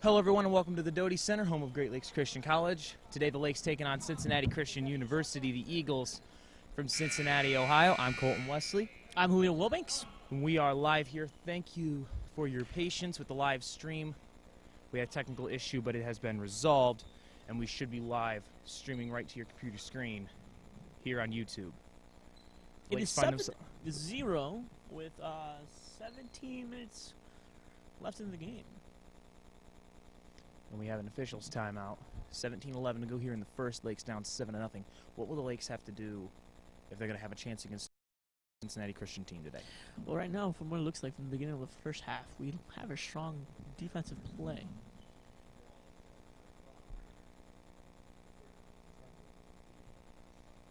Hello everyone and welcome to the Doty Center, home of Great Lakes Christian College. Today the Lakes taking on Cincinnati Christian University, the Eagles from Cincinnati, Ohio. I'm Colton Wesley. I'm Julio Wilbanks. We are live here. Thank you for your patience with the live stream. We had a technical issue, but it has been resolved, and we should be live streaming right to your computer screen here on YouTube. It is 7-0 with 17 minutes left in the game. And we have an officials timeout. 17-11 to go here in the first. Lakes down 7-0. What will the Lakes have to do if they're going to have a chance against the Cincinnati Christian team today? Well, right now, from what it looks like from the beginning of the first half, we have a strong defensive play.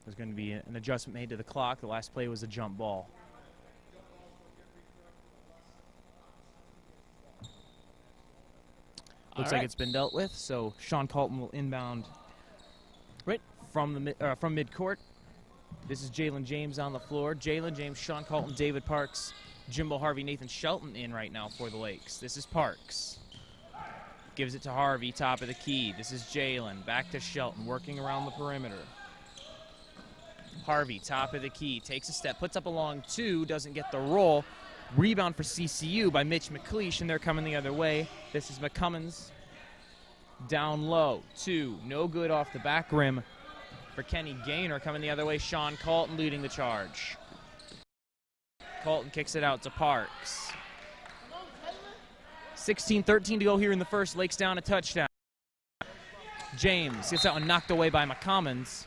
There's going to be an adjustment made to the clock. The last play was a jump ball. Looks like it's been dealt with, so Sean Colton will inbound right from the midcourt. This is Jalen James on the floor. Jalen James, Sean Colton, David Parks, Jimbo Harvey, Nathan Shelton in right now for the Lakes. This is Parks. Gives it to Harvey, top of the key. This is Jalen, back to Shelton, working around the perimeter. Harvey, top of the key, takes a step, puts up a long two, doesn't get the roll. Rebound for CCU by Mitch McLeish, and they're coming the other way. This is McCummins down low. Two, no good off the back rim for Kenny Gaynor. Coming the other way, Sean Colton leading the charge. Colton kicks it out to Parks. 16-13 to go here in the first. Lakes down a touchdown. James gets that one knocked away by McCummins.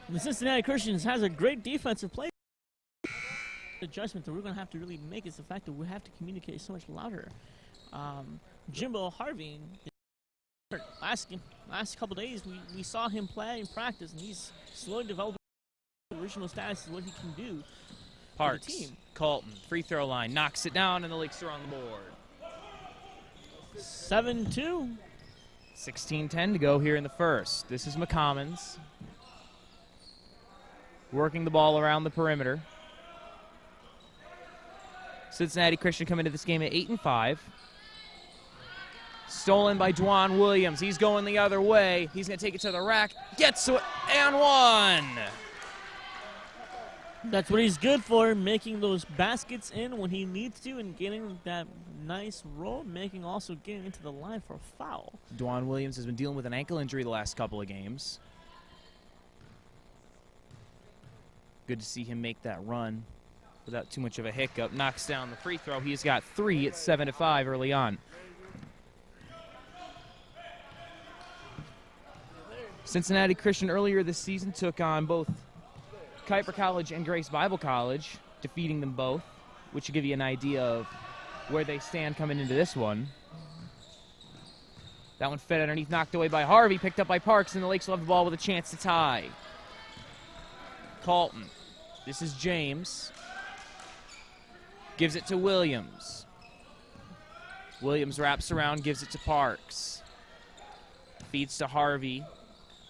The Cincinnati Christians has a great defensive play. Adjustment that we're going to have to really make is the fact that we have to communicate so much louder. Jimbo Harvey, last couple days, we saw him play in practice, and he's slowly developing the original status of what he can do. Parks, for the team. Colton, free throw line, knocks it down, and the Lakes are on the board. 7-2. 16-10 to go here in the first. This is McCommons working the ball around the perimeter. Cincinnati Christian come into this game at 8-5. Stolen by Dwan Williams. He's going the other way. He's going to take it to the rack. Gets to it and one. That's what he's good for, making those baskets in when he needs to and getting that nice roll, also getting into the line for a foul. Dwan Williams has been dealing with an ankle injury the last couple of games. Good to see him make that run without too much of a hiccup. Knocks down the free throw. He's got three. It's 7-5 early on. Cincinnati Christian earlier this season took on both Kuiper College and Grace Bible College, defeating them both, which will give you an idea of where they stand coming into this one. That one fed underneath, knocked away by Harvey, picked up by Parks, and the Lakes will have the ball with a chance to tie. Colton. This is James. Gives it to Williams. Williams wraps around, gives it to Parks. Feeds to Harvey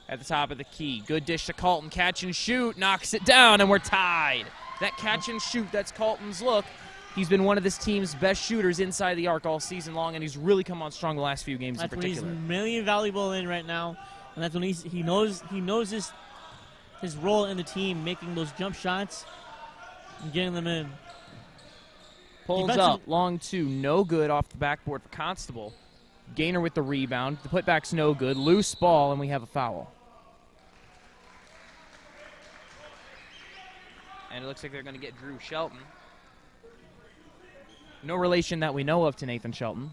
at the top of the key. Good dish to Colton. Catch and shoot. Knocks it down, and we're tied. That catch and shoot, that's Colton's look. He's been one of this team's best shooters inside the arc all season long, and he's really come on strong the last few games in particular. That's when he's really valuable in right now, and that's when he knows his role in the team, making those jump shots and getting them in. Pulls up, long two, no good off the backboard for Constable. Gaynor with the rebound. The putback's no good. Loose ball, and we have a foul. And it looks like they're going to get Drew Shelton. No relation that we know of to Nathan Shelton.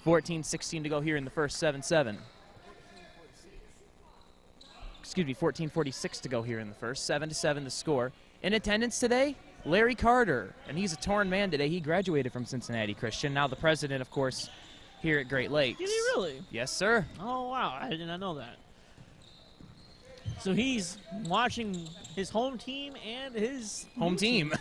14-16 to go here in the first, 7-7. Excuse me, 14:46 to go here in the first. 7-7 the score. In attendance today, Larry Carter, and he's a torn man today. He graduated from Cincinnati Christian. Now the president, of course, here at Great Lakes. Did he really? Yes, sir. Oh, wow. I did not know that. So he's watching his home team and his home team.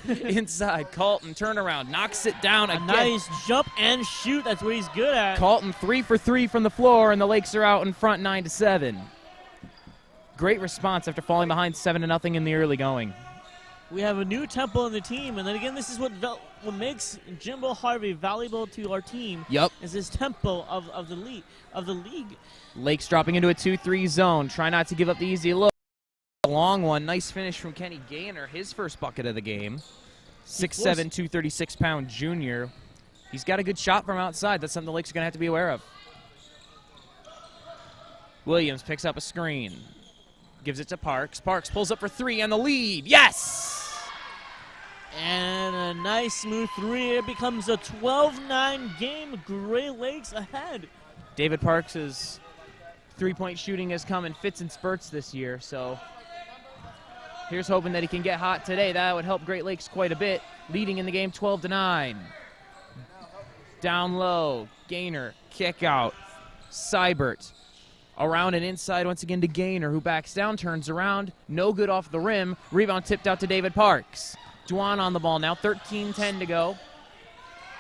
Inside, Colton, turnaround, knocks it down again. Nice jump and shoot. That's what he's good at. Colton 3 for 3 from the floor, and the Lakes are out in front 9-7. Great response after falling behind 7-0 in the early going. We have a new tempo in the team, and then again, this is what makes Jimbo Harvey valuable to our team. Yep. Is his tempo of the league. Lakes dropping into a 2-3 zone. Try not to give up the easy look. A long one. Nice finish from Kenny Gaynor. His first bucket of the game. 6'7", 236-pound junior. He's got a good shot from outside. That's something the Lakes are going to have to be aware of. Williams picks up a screen. Gives it to Parks. Parks pulls up for three and the lead. Yes! And a nice smooth three. It becomes a 12-9 game. Great Lakes ahead. David Parks' three-point shooting has come in fits and spurts this year, so here's hoping that he can get hot today. That would help Great Lakes quite a bit, leading in the game 12-9. Down low, Gaynor, kick out. Seibert around and inside once again to Gaynor, who backs down, turns around. No good off the rim. Rebound tipped out to David Parks. Dwan on the ball now, 13-10 to go.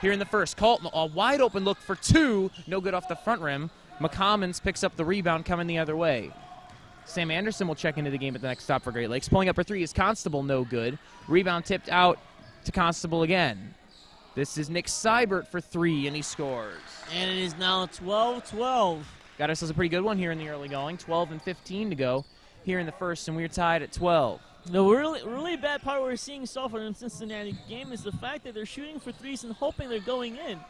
Here in the first, Colton, a wide open look for two. No good off the front rim. McCommons picks up the rebound coming the other way. Sam Anderson will check into the game at the next stop for Great Lakes. Pulling up for three is Constable, no good. Rebound tipped out to Constable again. This is Nick Seibert for three, and he scores. And it is now 12-12. Got ourselves a pretty good one here in the early going. 12-15 to go here in the first, and we're tied at 12. The really bad part we're seeing so far in the Cincinnati game is the fact that they're shooting for threes and hoping they're going in.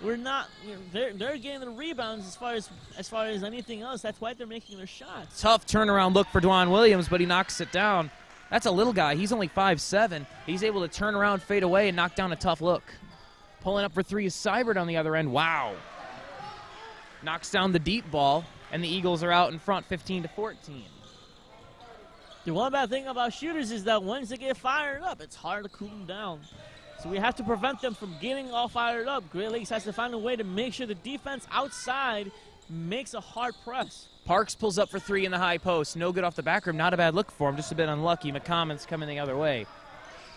We're not. They're getting the rebounds as far as anything else. That's why they're making their shots. Tough turnaround look for Dwan Williams, but he knocks it down. That's a little guy. He's only 5'7". He's able to turn around, fade away, and knock down a tough look. Pulling up for three is Seibert on the other end. Wow. Knocks down the deep ball, and the Eagles are out in front, 15-14. The one bad thing about shooters is that once they get fired up, it's hard to cool them down. So we have to prevent them from getting all fired up. Great Lakes has to find a way to make sure the defense outside makes a hard press. Parks pulls up for three in the high post. No good off the back rim. Not a bad look for him, just a bit unlucky. McCommons coming the other way.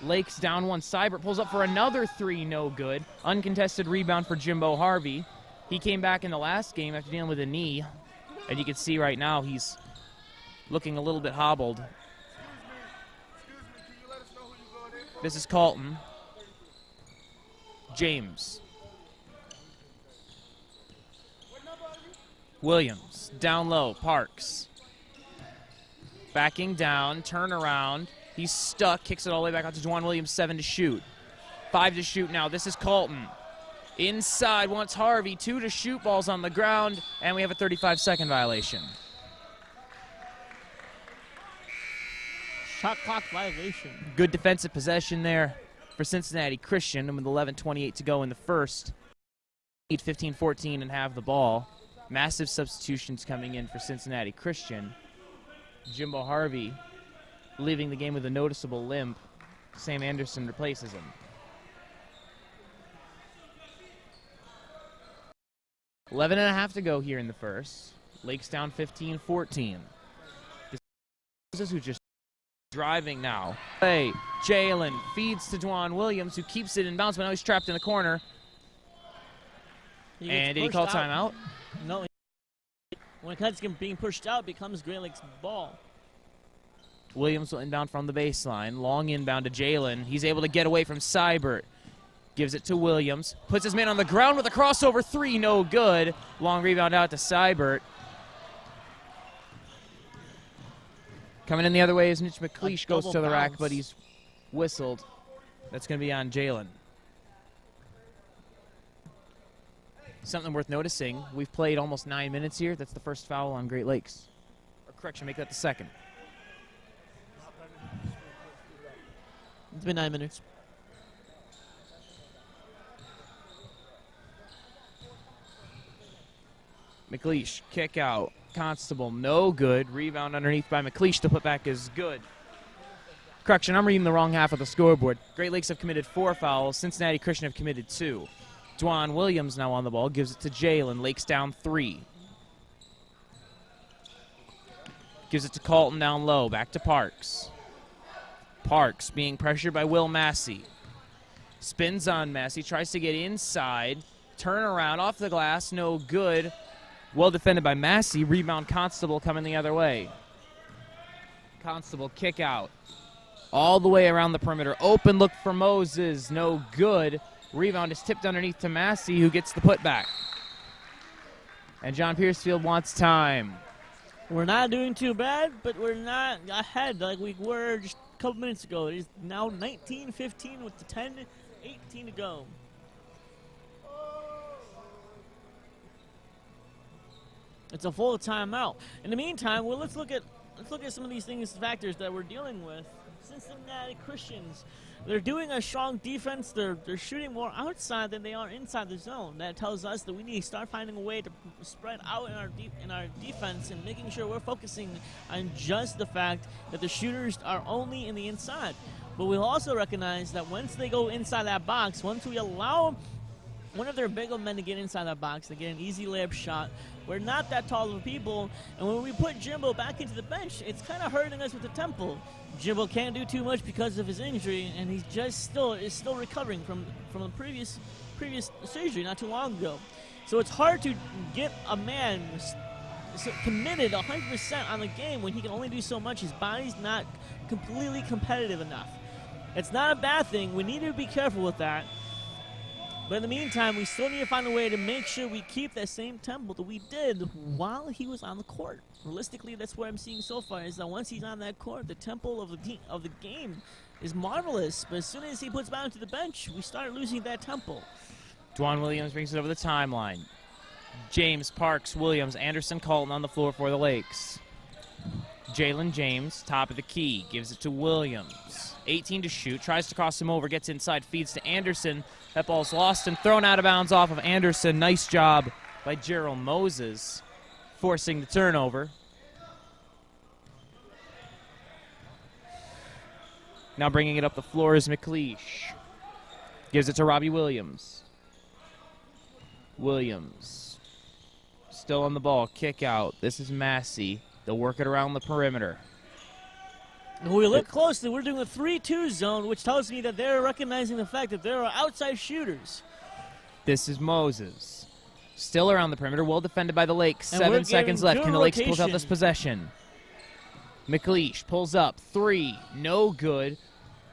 Lakes down one. Seibert pulls up for another three, no good. Uncontested rebound for Jimbo Harvey. He came back in the last game after dealing with a knee, and you can see right now he's looking a little bit hobbled. This is Colton. James. Williams, down low, Parks. Backing down, turn around. He's stuck, kicks it all the way back out to Dwan Williams, 7 to shoot. 5 to shoot now, this is Colton. Inside wants Harvey, 2 to shoot, ball's on the ground, and we have a 35-second violation. Shot clock violation. Good defensive possession there for Cincinnati Christian, and with 11:28 to go in the first. Lead 15-14 and have the ball. Massive substitutions coming in for Cincinnati Christian. Jimbo Harvey leaving the game with a noticeable limp. Sam Anderson replaces him. 11.5 to go here in the first. Lakes down 15-14. This is who just driving now. Hey, Jalen feeds to Dwan Williams, who keeps it in bounds, but now he's trapped in the corner. And did he call timeout? No. When it's being pushed out, it becomes Great Lakes' ball. Williams will inbound from the baseline. Long inbound to Jalen. He's able to get away from Seibert. Gives it to Williams. Puts his man on the ground with a crossover three. No good. Long rebound out to Seibert. Coming in the other way is Mitch McLeish. Goes to the rack, but he's whistled. That's going to be on Jalen. Something worth noticing, we've played almost 9 minutes here. That's the first foul on Great Lakes. Or correction, make that the second. It's been 9 minutes. McLeish, kick out. Constable, no good. Rebound underneath by McLeish. The putback is good. Correction, I'm reading the wrong half of the scoreboard. Great Lakes have committed 4 fouls. Cincinnati Christian have committed 2. Dwan Williams now on the ball. Gives it to Jalen. Lakes down 3. Gives it to Colton down low. Back to Parks. Parks being pressured by Will Massey. Spins on Massey. Tries to get inside. Turn around off the glass. No good. Well defended by Massey. Rebound Constable coming the other way. Constable kick out. All the way around the perimeter. Open look for Moses. No good. Rebound is tipped underneath to Massey, who gets the putback. And John Piercefield wants time. We're not doing too bad, but we're not ahead like we were just a couple minutes ago. It is now 19-15 with the 10-18 to go. It's a full timeout. In the meantime, well, let's look at some of these factors that we're dealing with. Cincinnati Christians, they're doing a strong defense. They're shooting more outside than they are inside the zone. That tells us that we need to start finding a way to spread out in our defense and making sure we're focusing on just the fact that the shooters are only in the inside. But we'll also recognize that once they go inside that box, once we allow one of their bigger men to get inside that box, they get an easy layup shot. We're not that tall of people, and when we put Jimbo back into the bench, it's kind of hurting us with the tempo. Jimbo can't do too much because of his injury, and he's just still recovering from the previous surgery not too long ago. So it's hard to get a man committed 100% on the game when he can only do so much. His body's not completely competitive enough. It's not a bad thing. We need to be careful with that. But in the meantime, we still need to find a way to make sure we keep that same tempo that we did while he was on the court. Realistically, that's what I'm seeing so far, is that once he's on that court, the tempo of the game is marvelous. But as soon as he puts back to the bench, we start losing that tempo. Dwan Williams brings it over the timeline. James, Parks, Williams, Anderson, Colton on the floor for the Lakes. Jalen James, top of the key, gives it to Williams. 18 to shoot, tries to cross him over, gets inside, feeds to Anderson. That ball's lost and thrown out of bounds off of Anderson. Nice job by Gerald Moses, forcing the turnover. Now bringing it up the floor is McLeish. Gives it to Robbie Williams. Williams still on the ball, kick out. This is Massey. They'll work it around the perimeter. When we look closely, we're doing a 3-2 zone, which tells me that they're recognizing the fact that there are outside shooters. This is Moses. Still around the perimeter, well defended by the Lakes. 7 seconds left. Can the Lakes pull out this possession? McLeish pulls up. 3, no good.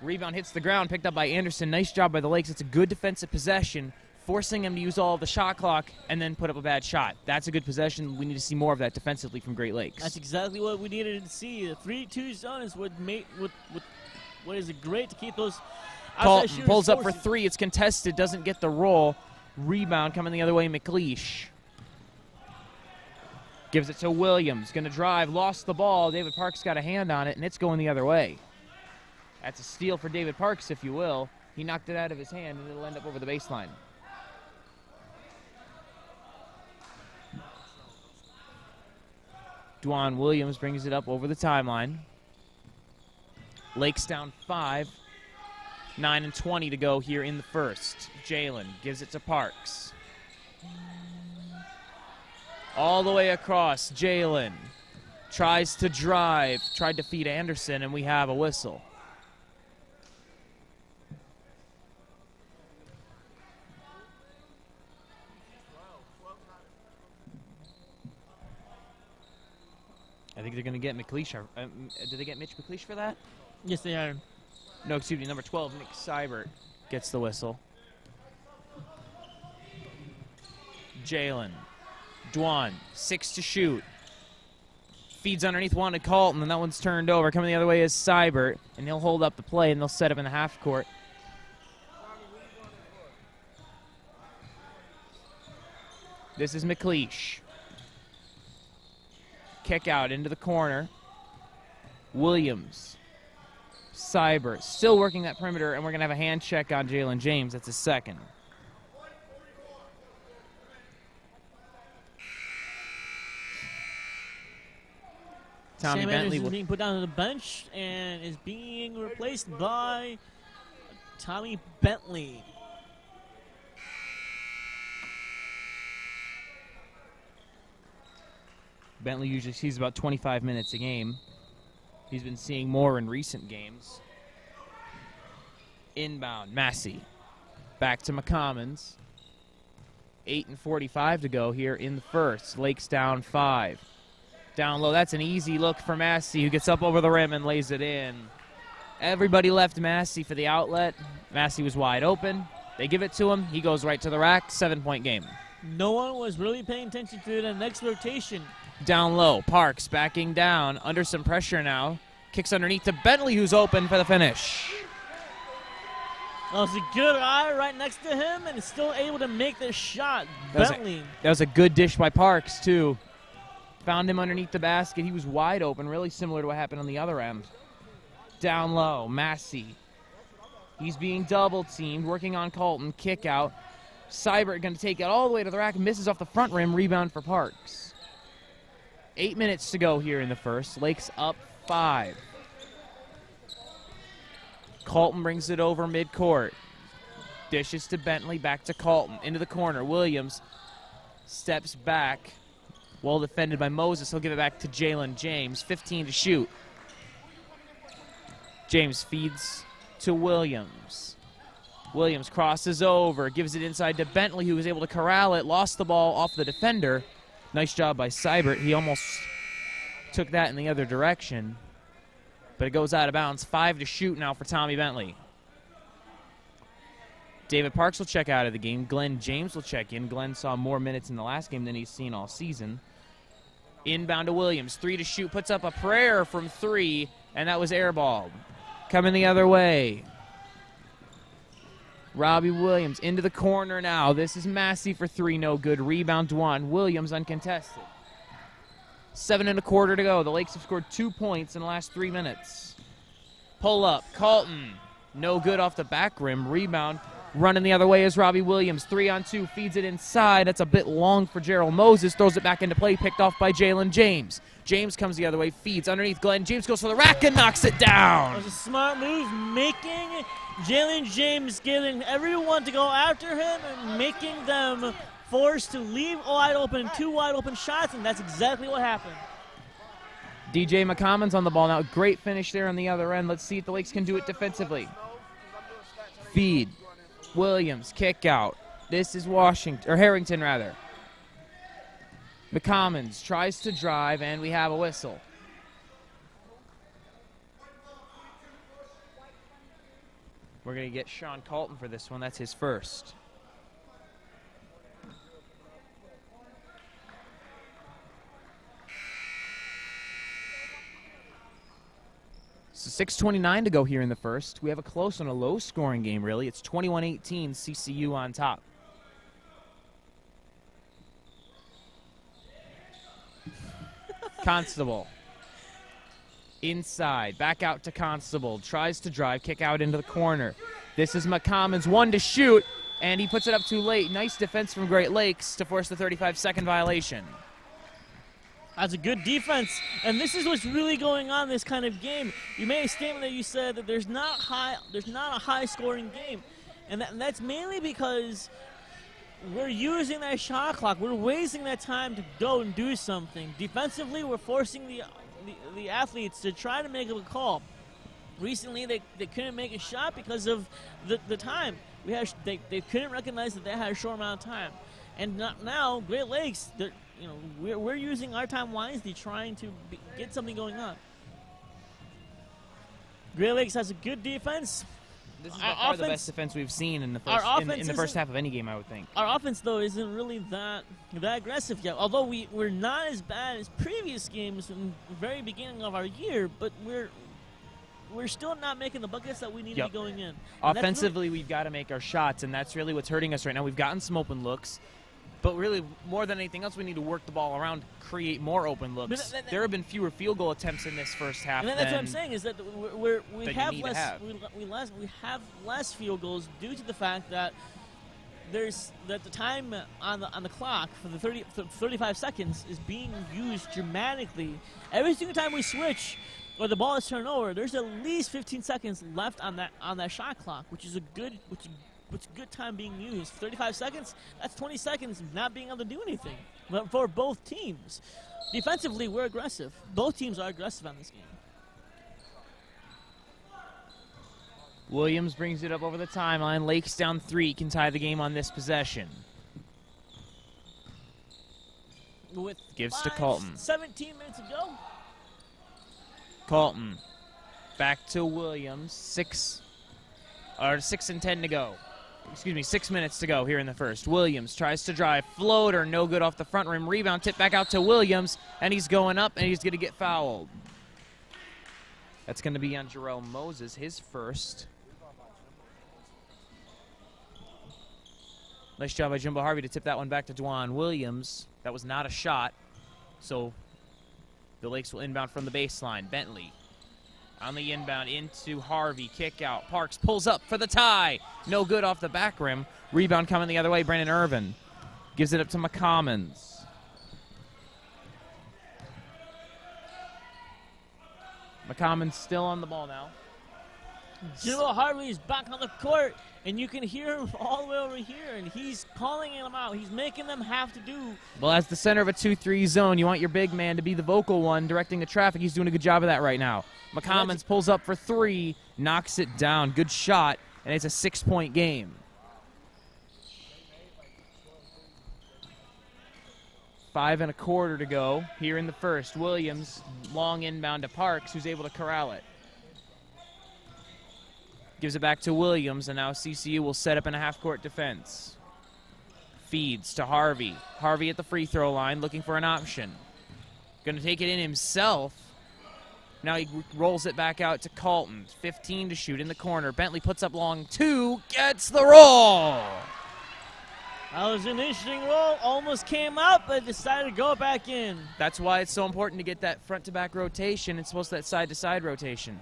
Rebound hits the ground, picked up by Anderson. Nice job by the Lakes. It's a good defensive possession, forcing him to use all of the shot clock and then put up a bad shot. That's a good possession. We need to see more of that defensively from Great Lakes. That's exactly what we needed to see. The 3-2 zone is what is great to keep those outside shooters. Pulls up for 3. It's contested. Doesn't get the roll. Rebound coming the other way. McLeish gives it to Williams. Going to drive. Lost the ball. David Parks got a hand on it, and it's going the other way. That's a steal for David Parks, if you will. He knocked it out of his hand, and it'll end up over the baseline. Dwan Williams brings it up over the timeline. Lakes down 5. 9:20 to go here in the first. Jalen gives it to Parks. All the way across, Jalen tries to drive. Tried to feed Anderson, and we have a whistle. I think they're going to get McLeish. Did they get Mitch McLeish for that? Yes, they are. No, excuse me. Number 12, Nick Seibert, gets the whistle. Jalen. Dwan, 6 to shoot. Feeds underneath one to Colton, and that one's turned over. Coming the other way is Seibert, and he'll hold up the play, and they'll set up in the half court. This is McLeish. Kick out into the corner. Williams. Seibert still working that perimeter, and we're going to have a hand check on Jalen James. That's his second. Tommy Sam Bentley is being put down on the bench and is being replaced by Tommy Bentley. Bentley usually sees about 25 minutes a game. He's been seeing more in recent games. Inbound, Massey. Back to McCommons. 8:45 to go here in the first. Lakes down 5. Down low, that's an easy look for Massey, who gets up over the rim and lays it in. Everybody left Massey for the outlet. Massey was wide open. They give it to him. He goes right to the rack. 7-point game. No one was really paying attention to the next rotation. Down low. Parks backing down. Under some pressure now. Kicks underneath to Bentley, who's open for the finish. That was a good eye right next to him and still able to make the shot. Bentley. That was a good dish by Parks, too. Found him underneath the basket. He was wide open, really similar to what happened on the other end. Down low, Massey. He's being double-teamed, working on Colton. Kick out. Seibert going to take it all the way to the rack. Misses off the front rim. Rebound for Parks. 8 minutes to go here in the first. Lakes up 5. Colton brings it over midcourt. Dishes to Bentley. Back to Colton. Into the corner. Williams steps back. Well defended by Moses. He'll give it back to Jalen James. 15 to shoot. James feeds to Williams. Williams crosses over, gives it inside to Bentley, who was able to corral it, lost the ball off the defender. Nice job by Seibert. He almost took that in the other direction, but it goes out of bounds. 5 to shoot now for Tommy Bentley. David Parks will check out of the game. Glenn James will check in. Glenn saw more minutes in the last game than he's seen all season. Inbound to Williams. 3 to shoot. Puts up a prayer from 3, and that was airballed. Coming the other way. Robbie Williams into the corner now. This is Massey for 3. No good. Rebound Dwan. Williams uncontested. 7 1/4 to go. The Lakes have scored 2 points in the last 3 minutes. Pull up. Colton. No good off the back rim. Rebound. Running the other way is Robbie Williams. 3-on-2. Feeds it inside. That's a bit long for Gerald Moses. Throws it back into play. Picked off by Jalen James. James comes the other way. Feeds underneath Glenn. James goes for the rack and knocks it down. That was a smart move, making Jalen James, getting everyone to go after him and making them forced to leave wide open, 2 wide open shots, and that's exactly what happened. DJ McCommon's on the ball now. Great finish there on the other end. Let's see if the Lakes can do it defensively. Feed. Williams, kick out. This is Harrington rather. McCommons tries to drive, and we have a whistle. We're going to get Sean Colton for this one. That's his first. So 6:29 to go here in the first. We have a close on a low-scoring game, really. It's 21-18, CCU on top. Constable. Inside. Back out to Constable. Tries to drive. Kick out into the corner. This is McCommons. 1 to shoot, and he puts it up too late. Nice defense from Great Lakes to force the 35-second violation. That's a good defense, and this is what's really going on in this kind of game. You made a statement that you said that there's not a high-scoring game, and that's mainly because we're using that shot clock. We're wasting that time to go and do something. Defensively, we're forcing the athletes to try to make a call. Recently, they couldn't make a shot because of the time. They couldn't recognize that they had a short amount of time, and now Great Lakes, we're using our time wisely, trying to get something going on. Great Lakes has a good defense. This is by far the best defense we've seen in the first half of any game, I would think. Our offense, though, isn't really that aggressive yet. Although we're not as bad as previous games in the very beginning of our year, but we're still not making the buckets that we need to be going in. Offensively, we've got to make our shots, and that's really what's hurting us right now. We've gotten some open looks. But really, more than anything else, we need to work the ball around, create more open looks. There have been fewer field goal attempts in this first half. And that's what I'm saying, is that we have less field goals due to the fact that the time on the clock for the 35 seconds is being used dramatically. Every single time we switch or the ball is turned over, there's at least 15 seconds left on that shot clock, which is a good time being used. 35 seconds, that's 20 seconds not being able to do anything. But for both teams, defensively, we're aggressive. Both teams are aggressive on this game. Williams brings it up over the timeline. Lakes down 3, can tie the game on this possession. With gives to Colton. 17 minutes to go. Colton Back to Williams. 6 and 10 to go. Excuse me, 6 minutes to go here in the first. Williams tries to drive. Floater, no good off the front rim. Rebound, tip back out to Williams, and he's going up, and he's going to get fouled. That's going to be on Jerome Moses, his first. Nice job by Jimbo Harvey to tip that one back to Dwan Williams. That was not a shot, so the Lakes will inbound from the baseline. Bentley on the inbound into Harvey. Kick out. Parks pulls up for the tie. No good off the back rim. Rebound coming the other way. Brandon Irvin gives it up to McCommons. McCommons still on the ball now. Jimbo Harvey is back on the court, and you can hear him all the way over here, and he's calling them out. He's making them have to do. Well, as the center of a 2-3 zone, you want your big man to be the vocal one directing the traffic. He's doing a good job of that right now. McCommons pulls up for 3, knocks it down. Good shot, and it's a 6-point game. 5 1/4 to go here in the first. Williams, long inbound to Parks, who's able to corral it. Gives it back to Williams, and now CCU will set up in a half-court defense. Feeds to Harvey. Harvey at the free throw line looking for an option. Going to take it in himself. Now he rolls it back out to Colton. 15 to shoot in the corner. Bentley puts up long 2, gets the roll. That was an interesting roll. Almost came out, but decided to go back in. That's why it's so important to get that front-to-back rotation. It's supposed to that side-to-side rotation.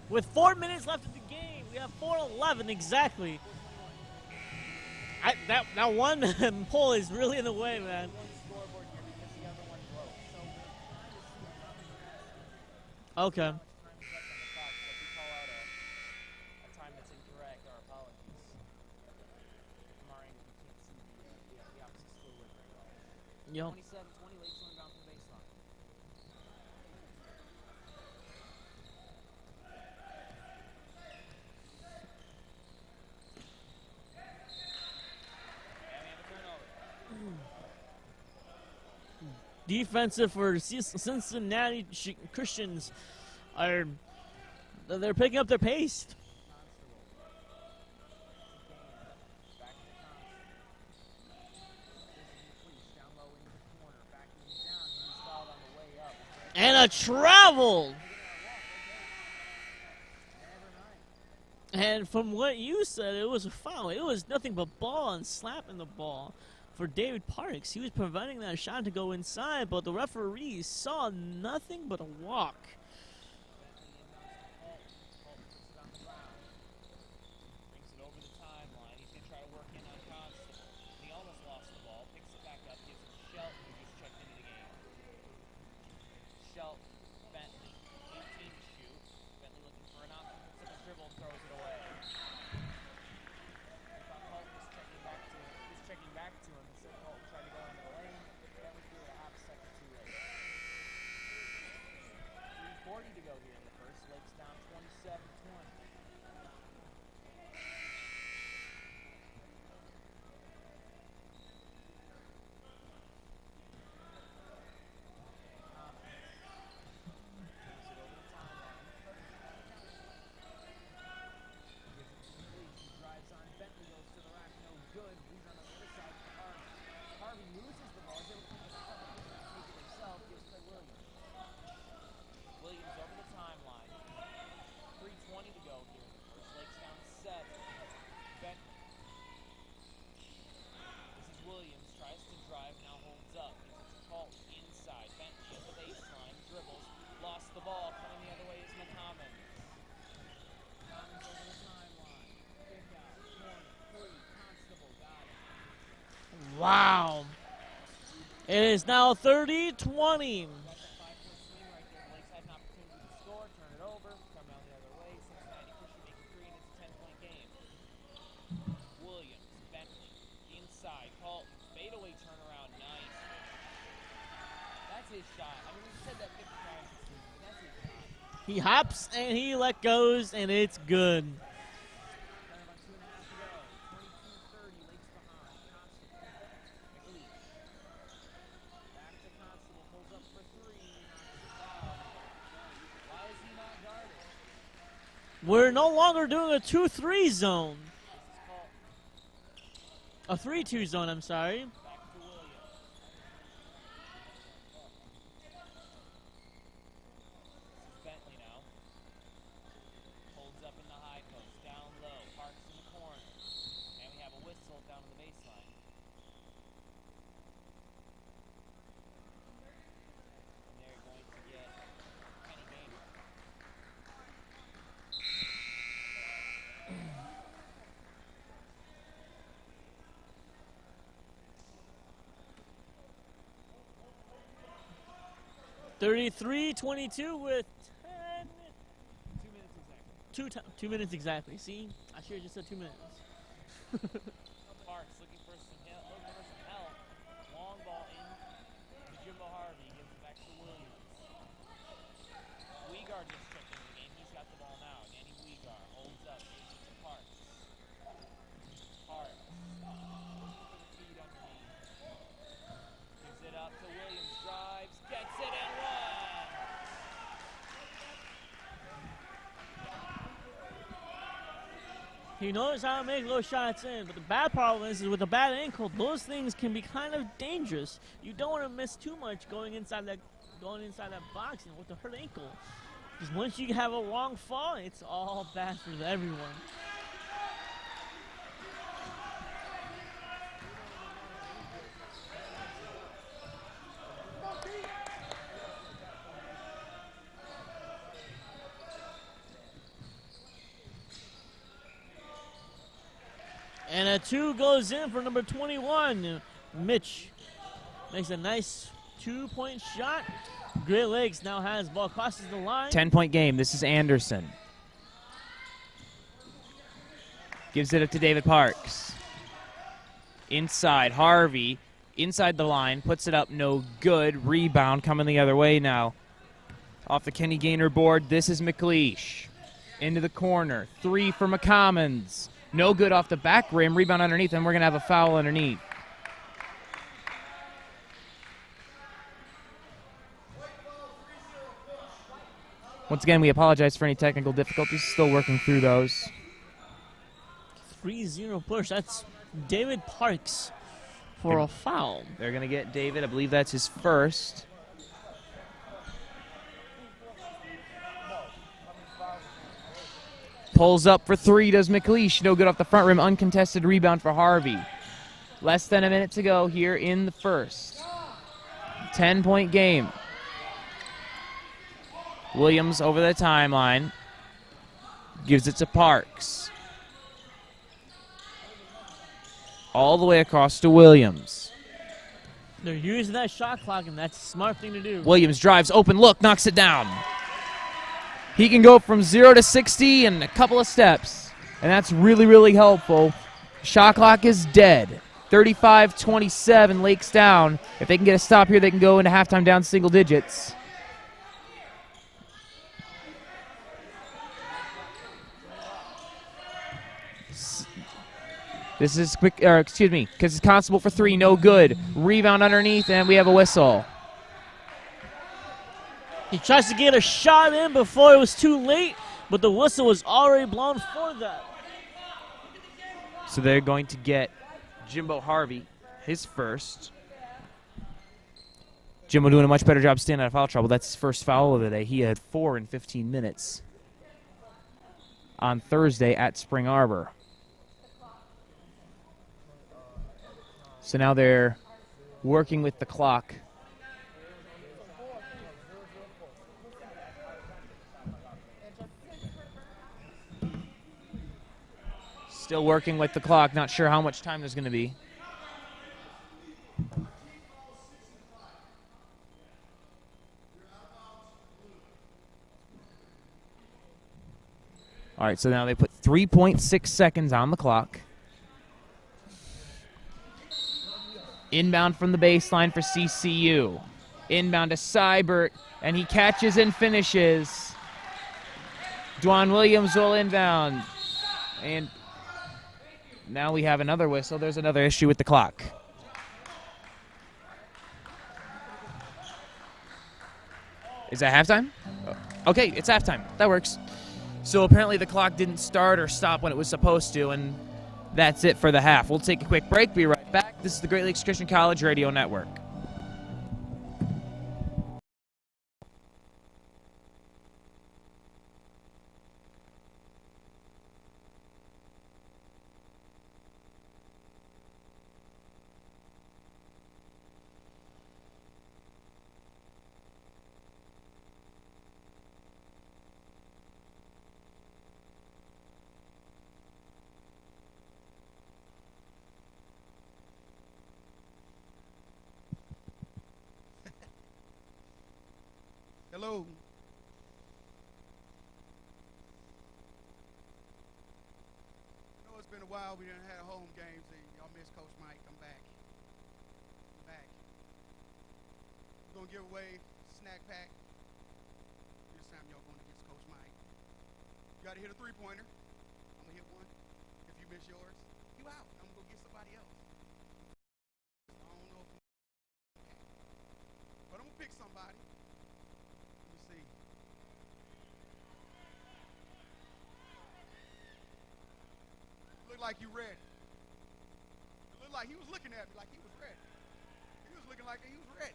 With 4 minutes left of the game, we have 4:11 exactly. That one pull is really in the way, man. Okay. Yep. 27-20, Lakes inbound from baseline. Defensive for Cincinnati Christians they're picking up their pace. And a travel. And from what you said, it was a foul. It was nothing but ball and slapping the ball for David Parks. He was preventing that shot to go inside, but the referees saw nothing but a walk. Wow. It is now 30-20. Blake's had an opportunity to score, turn it over, come out the other way. Cincinnati Christian make it 3, and it's a 10-point game. Williams, Bentley, inside, Colton, fadeaway turnaround, nice. That's his shot. I mean, we've said that 50 times this season, but that's his shot. He hops and he let goes, and it's good. We're no longer doing a 2-3 zone. A 3-2 zone, I'm sorry. Bentley now. Holds up in the high post, down low, parks in the corner. And we have a whistle down to the baseline. And they're going to get Kenny Gaynor. (33-22) with 10. 2 minutes exactly. 2 minutes exactly. See, I should have just said 2 minutes. Parks looking for some help. Long ball in to Jimbo Harvey. Gives it back to Williams. Weegar just checked into the game. He's got the ball now. Danny Weegar holds up. Gives it to Parks. Parks. Feet underneath. Gives it up to Williams. Drives. Gets it and one. He knows how to make those shots in, but the bad problem is with a bad ankle, those things can be kind of dangerous. You don't want to miss too much going inside that box and with a hurt ankle. Because once you have a wrong fall, it's all bad for everyone. And a 2 goes in for number 21. Mitch makes a nice 2-point shot. Great Lakes now has ball, crosses the line. 10-point game. This is Anderson. Gives it up to David Parks. Inside, Harvey. Inside the line, puts it up, no good. Rebound coming the other way now. Off the Kenny Gaynor board, this is McLeish. Into the corner, 3 for McCommons. No good off the back rim, rebound underneath, and we're going to have a foul underneath. Once again, we apologize for any technical difficulties. Still working through those. 3-0 push. That's David Parks for a foul. They're going to get David. I believe that's his first. Pulls up for 3, does McLeish. No good off the front rim. Uncontested rebound for Harvey. Less than a minute to go here in the first. 10-point game. Williams over the timeline. Gives it to Parks. All the way across to Williams. They're using that shot clock, and that's a smart thing to do. Williams drives, open look, knocks it down. He can go from 0 to 60 in a couple of steps, and that's really, really helpful. Shot clock is dead. 35-27, Lakes down. If they can get a stop here, they can go into halftime down single digits. This is quick, because it's Constable for 3, no good. Rebound underneath, and we have a whistle. He tries to get a shot in before it was too late, but the whistle was already blown for that. So they're going to get Jimbo Harvey, his first. Jimbo doing a much better job staying out of foul trouble. That's his first foul of the day. He had 4 in 15 minutes on Thursday at Spring Arbor. So now they're working with the clock. Still working with the clock. Not sure how much time there's going to be. All right, so now they put 3.6 seconds on the clock. Inbound from the baseline for CCU. Inbound to Seibert, and he catches and finishes. Dwan Williams will inbound. And now we have another whistle. There's another issue with the clock. Is that halftime? Okay, it's halftime. That works. So apparently the clock didn't start or stop when it was supposed to, and that's it for the half. We'll take a quick break. Be right back. This is the Great Lakes Christian College Radio Network. Hello. I know it's been a while. We didn't have home games, and y'all miss Coach Mike. I'm back. We're gonna give away a snack pack. This time y'all going against Coach Mike. You gotta hit a three-pointer. I'm gonna hit one. If you miss yours, you out. I'm gonna go get somebody else. I don't know if but I'm gonna pick somebody. See. Looked like you ready. It looked like he was looking at me like he was ready. He was looking like he was ready.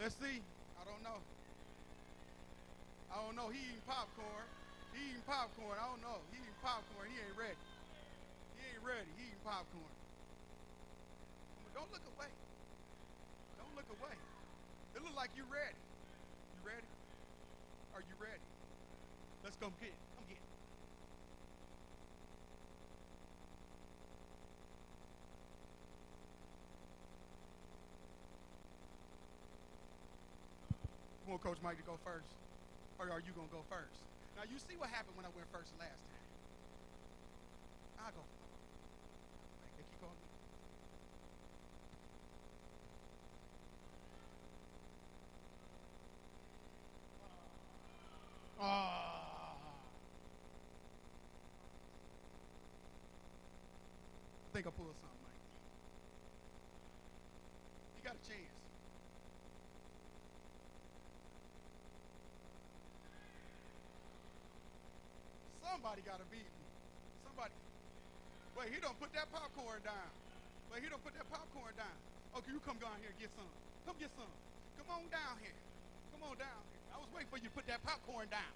Let's see. I don't know. He eating popcorn. I don't know. He eating popcorn. He ain't ready. He eating popcorn. Don't look away. It look like you ready. You ready? Are you ready? Let's go get it. Come get it. You want Coach Mike to go first? Or are you going to go first? Now, you see what happened when I went first last time. I'll go. They keep going. I think I pulled something, Mike. You got a chance. Somebody got to beat me. Somebody. Wait, he don't put that popcorn down. Okay, you come down here and get some. Come get some. Come on down here. I was waiting for you to put that popcorn down.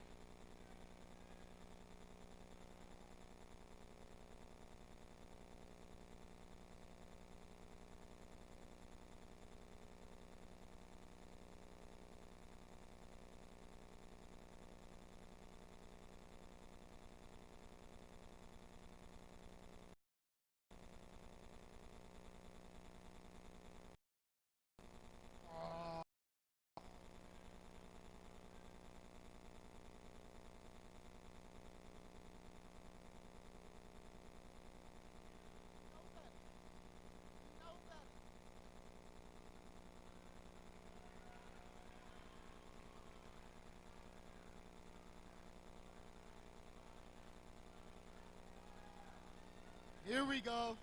Here we go.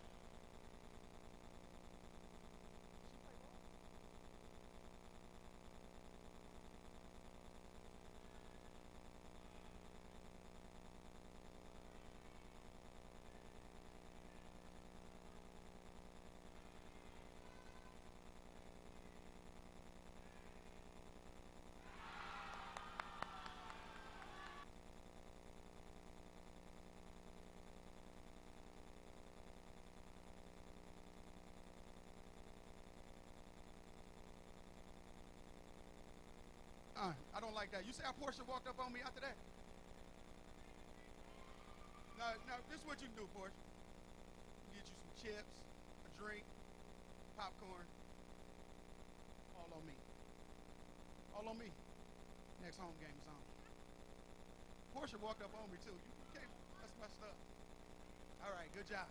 going like that? You see how Portia walked up on me after that? Now, this is what you can do, Portia. You get you some chips, a drink, popcorn. All on me. All on me. Next home game is on. Portia walked up on me, too. You can't, that's my stuff. All right, good job.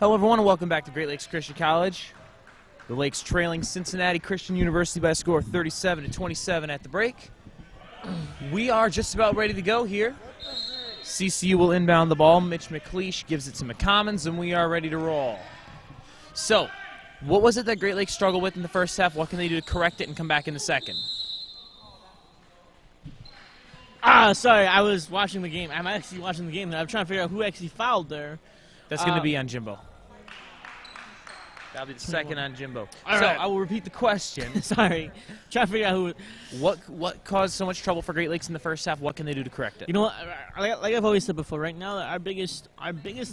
Hello, everyone, and welcome back to Great Lakes Christian College. The Lakes trailing Cincinnati Christian University by a score of 37-27 at the break. We are just about ready to go here. CCU will inbound the ball. Mitch McLeish gives it to McCommons, and we are ready to roll. So, what was it that Great Lakes struggled with in the first half? What can they do to correct it and come back in the second? Sorry, I was watching the game. I'm actually watching the game, and I'm trying to figure out who actually fouled there. That's going to be on Jimbo. That'll be the second on Jimbo. All so right. I will repeat the question. Sorry, trying to figure out who. What caused so much trouble for Great Lakes in the first half? What can they do to correct it? You know what? Like I've always said before, right now our biggest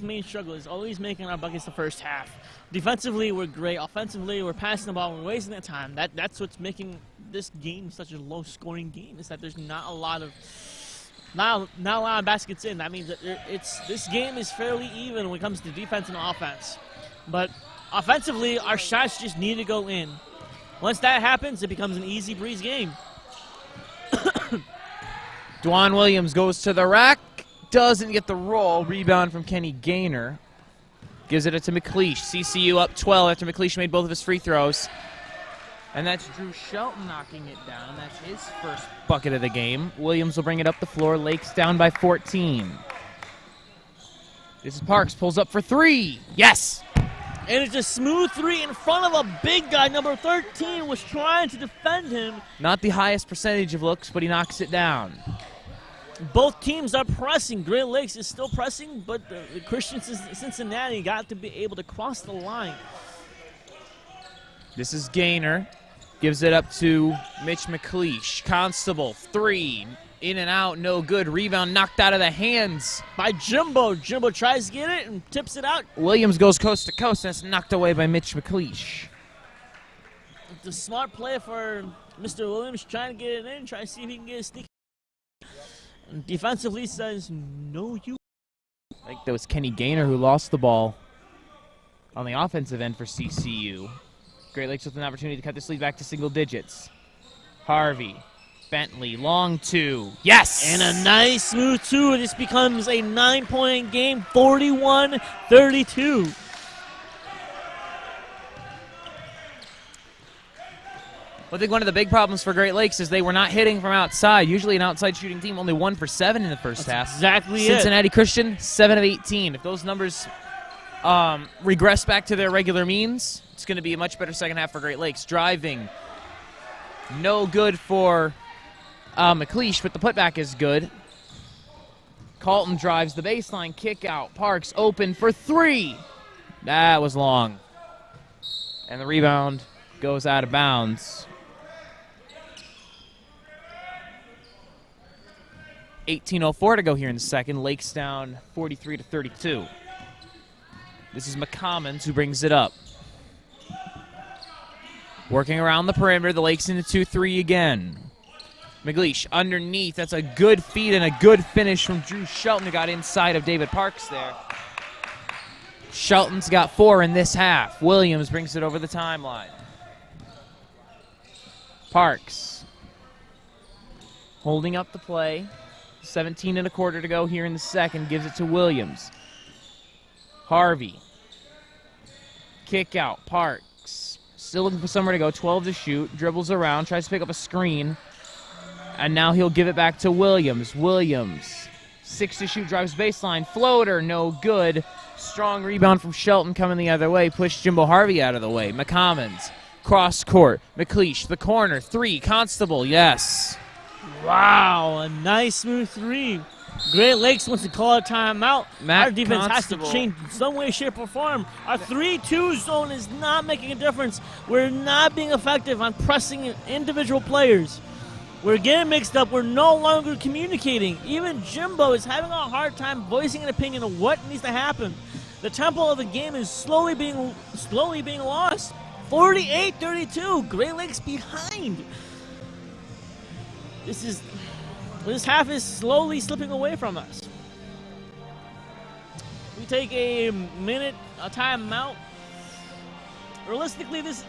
main struggle is always making our buckets the first half. Defensively, we're great. Offensively, we're passing the ball. We're wasting that time. That's what's making this game such a low-scoring game. Is that there's not a lot of baskets in. That means that this game is fairly even when it comes to defense and offense, but offensively, our shots just need to go in. Once that happens, it becomes an easy breeze game. Dwan Williams goes to the rack, doesn't get the roll. Rebound from Kenny Gaynor. Gives it to McLeish. CCU up 12 after McLeish made both of his free throws. And that's Drew Shelton knocking it down. That's his first bucket of the game. Williams will bring it up the floor. Lakes down by 14. This is Parks, pulls up for three. Yes! And it's a smooth three in front of a big guy. Number 13 was trying to defend him. Not the highest percentage of looks, but he knocks it down. Both teams are pressing. Great Lakes is still pressing, but the Christian Cincinnati got to be able to cross the line. This is Gaynor. Gives it up to Mitch McLeish. Constable, three. In and out, no good. Rebound knocked out of the hands By Jimbo. Jimbo tries to get it and tips it out. Williams goes coast to coast, and it's knocked away by Mitch McLeish. It's a smart play for Mr. Williams, trying to get it in, trying to see if he can get a sneak. And defensively says, no, you. I think that was Kenny Gaynor who lost the ball on the offensive end for CCU. Great Lakes with an opportunity to cut this lead back to single digits. Harvey, Bentley, long two. Yes! And a nice smooth two. This becomes a 9-point game, 41-32. I think one of the big problems for Great Lakes is they were not hitting from outside. Usually an outside shooting team, only 1 for 7 in the first half. Exactly Cincinnati Christian, 7 of 18. If those numbers regress back to their regular means, it's going to be a much better second half for Great Lakes. Driving, no good for McLeish, but the putback is good. Carlton drives the baseline, kick out. Parks open for three. That was long. And the rebound goes out of bounds. 18:04 to go here in the second. Lakes down 43-32. This is McCommons who brings it up. Working around the perimeter, the Lakes into 2-3 again. McLeish underneath. That's a good feed and a good finish from Drew Shelton, who got inside of David Parks there. Shelton's got 4 in this half. Williams brings it over the timeline. Parks holding up the play. 17.25 to go here in the second. Gives it to Williams. Harvey. Kick out. Parks. Still looking for somewhere to go. 12 to shoot. Dribbles around. Tries to pick up a screen. And now he'll give it back to Williams. Williams. 6 to shoot. Drives baseline. Floater. No good. Strong rebound from Shelton coming the other way. Pushed Jimbo Harvey out of the way. McCommons. Cross court. McLeish. The corner. 3. Constable. Yes. Wow, a nice smooth three. Great Lakes wants to call a timeout. Our defense Constable has to change in some way, shape, or form. Our 3-2 zone is not making a difference. We're not being effective on pressing individual players. We're getting mixed up. We're no longer communicating. Even Jimbo is having a hard time voicing an opinion of what needs to happen. The tempo of the game is slowly being lost. 48-32. Great Lakes behind. This half is slowly slipping away from us. We take a timeout. Realistically, this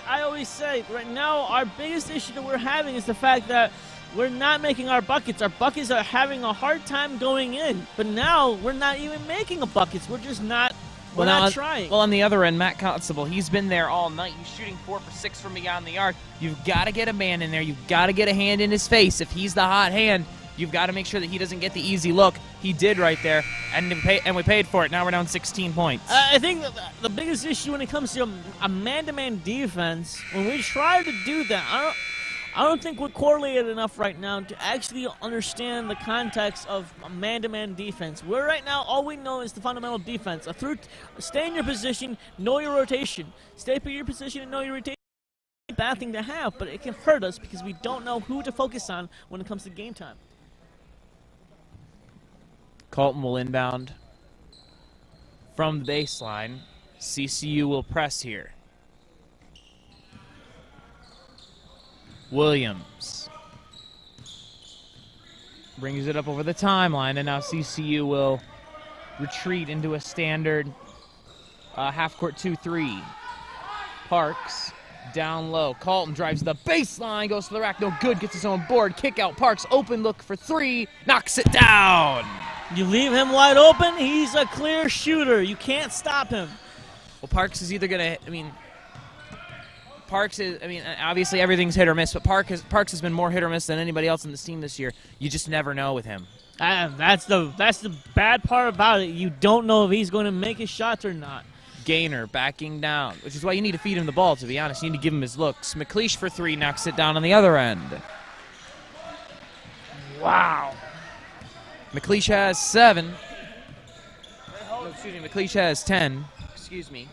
I always say right now our biggest issue that we're having is the fact that we're not making our buckets. Our buckets are having a hard time going in. But now we're not even making buckets. We're just not We're not trying. Well, on the other end, Matt Constable, he's been there all night. He's shooting 4 for 6 from beyond the arc. You've got to get a man in there. You've got to get a hand in his face. If he's the hot hand, you've got to make sure that he doesn't get the easy look. He did right there, and we paid for it. Now we're down 16 points. I think the biggest issue when it comes to a man-to-man defense, when we try to do that, I don't think we're correlated enough right now to actually understand the context of a man-to-man defense. Where right now, all we know is the fundamental defense. Stay in your position, know your rotation. Stay in your position and know your rotation. It's a bad thing to have, but it can hurt us because we don't know who to focus on when it comes to game time. Colton will inbound from the baseline. CCU will press here. Williams brings it up over the timeline, and now CCU will retreat into a standard half-court 2-3. Parks down low. Colton drives the baseline, goes to the rack, no good, gets his own board. Kick out, Parks, open look for 3, knocks it down. You leave him wide open, he's a clear shooter. You can't stop him. Well, Parks is either going to, obviously everything's hit or miss, but Parks has been more hit or miss than anybody else on this team this year. You just never know with him. That's the bad part about it. You don't know if he's going to make his shots or not. Gainer backing down, which is why you need to feed him the ball, to be honest. You need to give him his looks. McLeish for 3 knocks it down on the other end. Wow. McLeish has 7. McLeish has 10. Excuse me.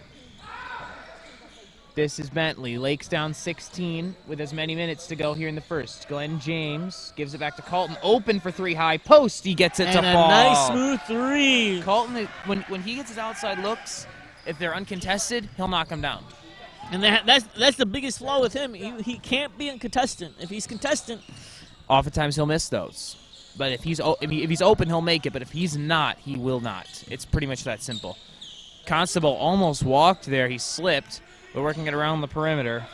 This is Bentley. Lakes down 16 with as many minutes to go here in the first. Glenn James gives it back to Colton. Open for 3 high post. He gets it to fall. And a nice smooth 3. Colton, when he gets his outside looks, if they're uncontested, he'll knock them down. And that's the biggest flaw with him. He can't be uncontested. If he's contestant, oftentimes he'll miss those. But if he's open, he'll make it. But if he's not, he will not. It's pretty much that simple. Constable almost walked there. He slipped. We're working it around the perimeter.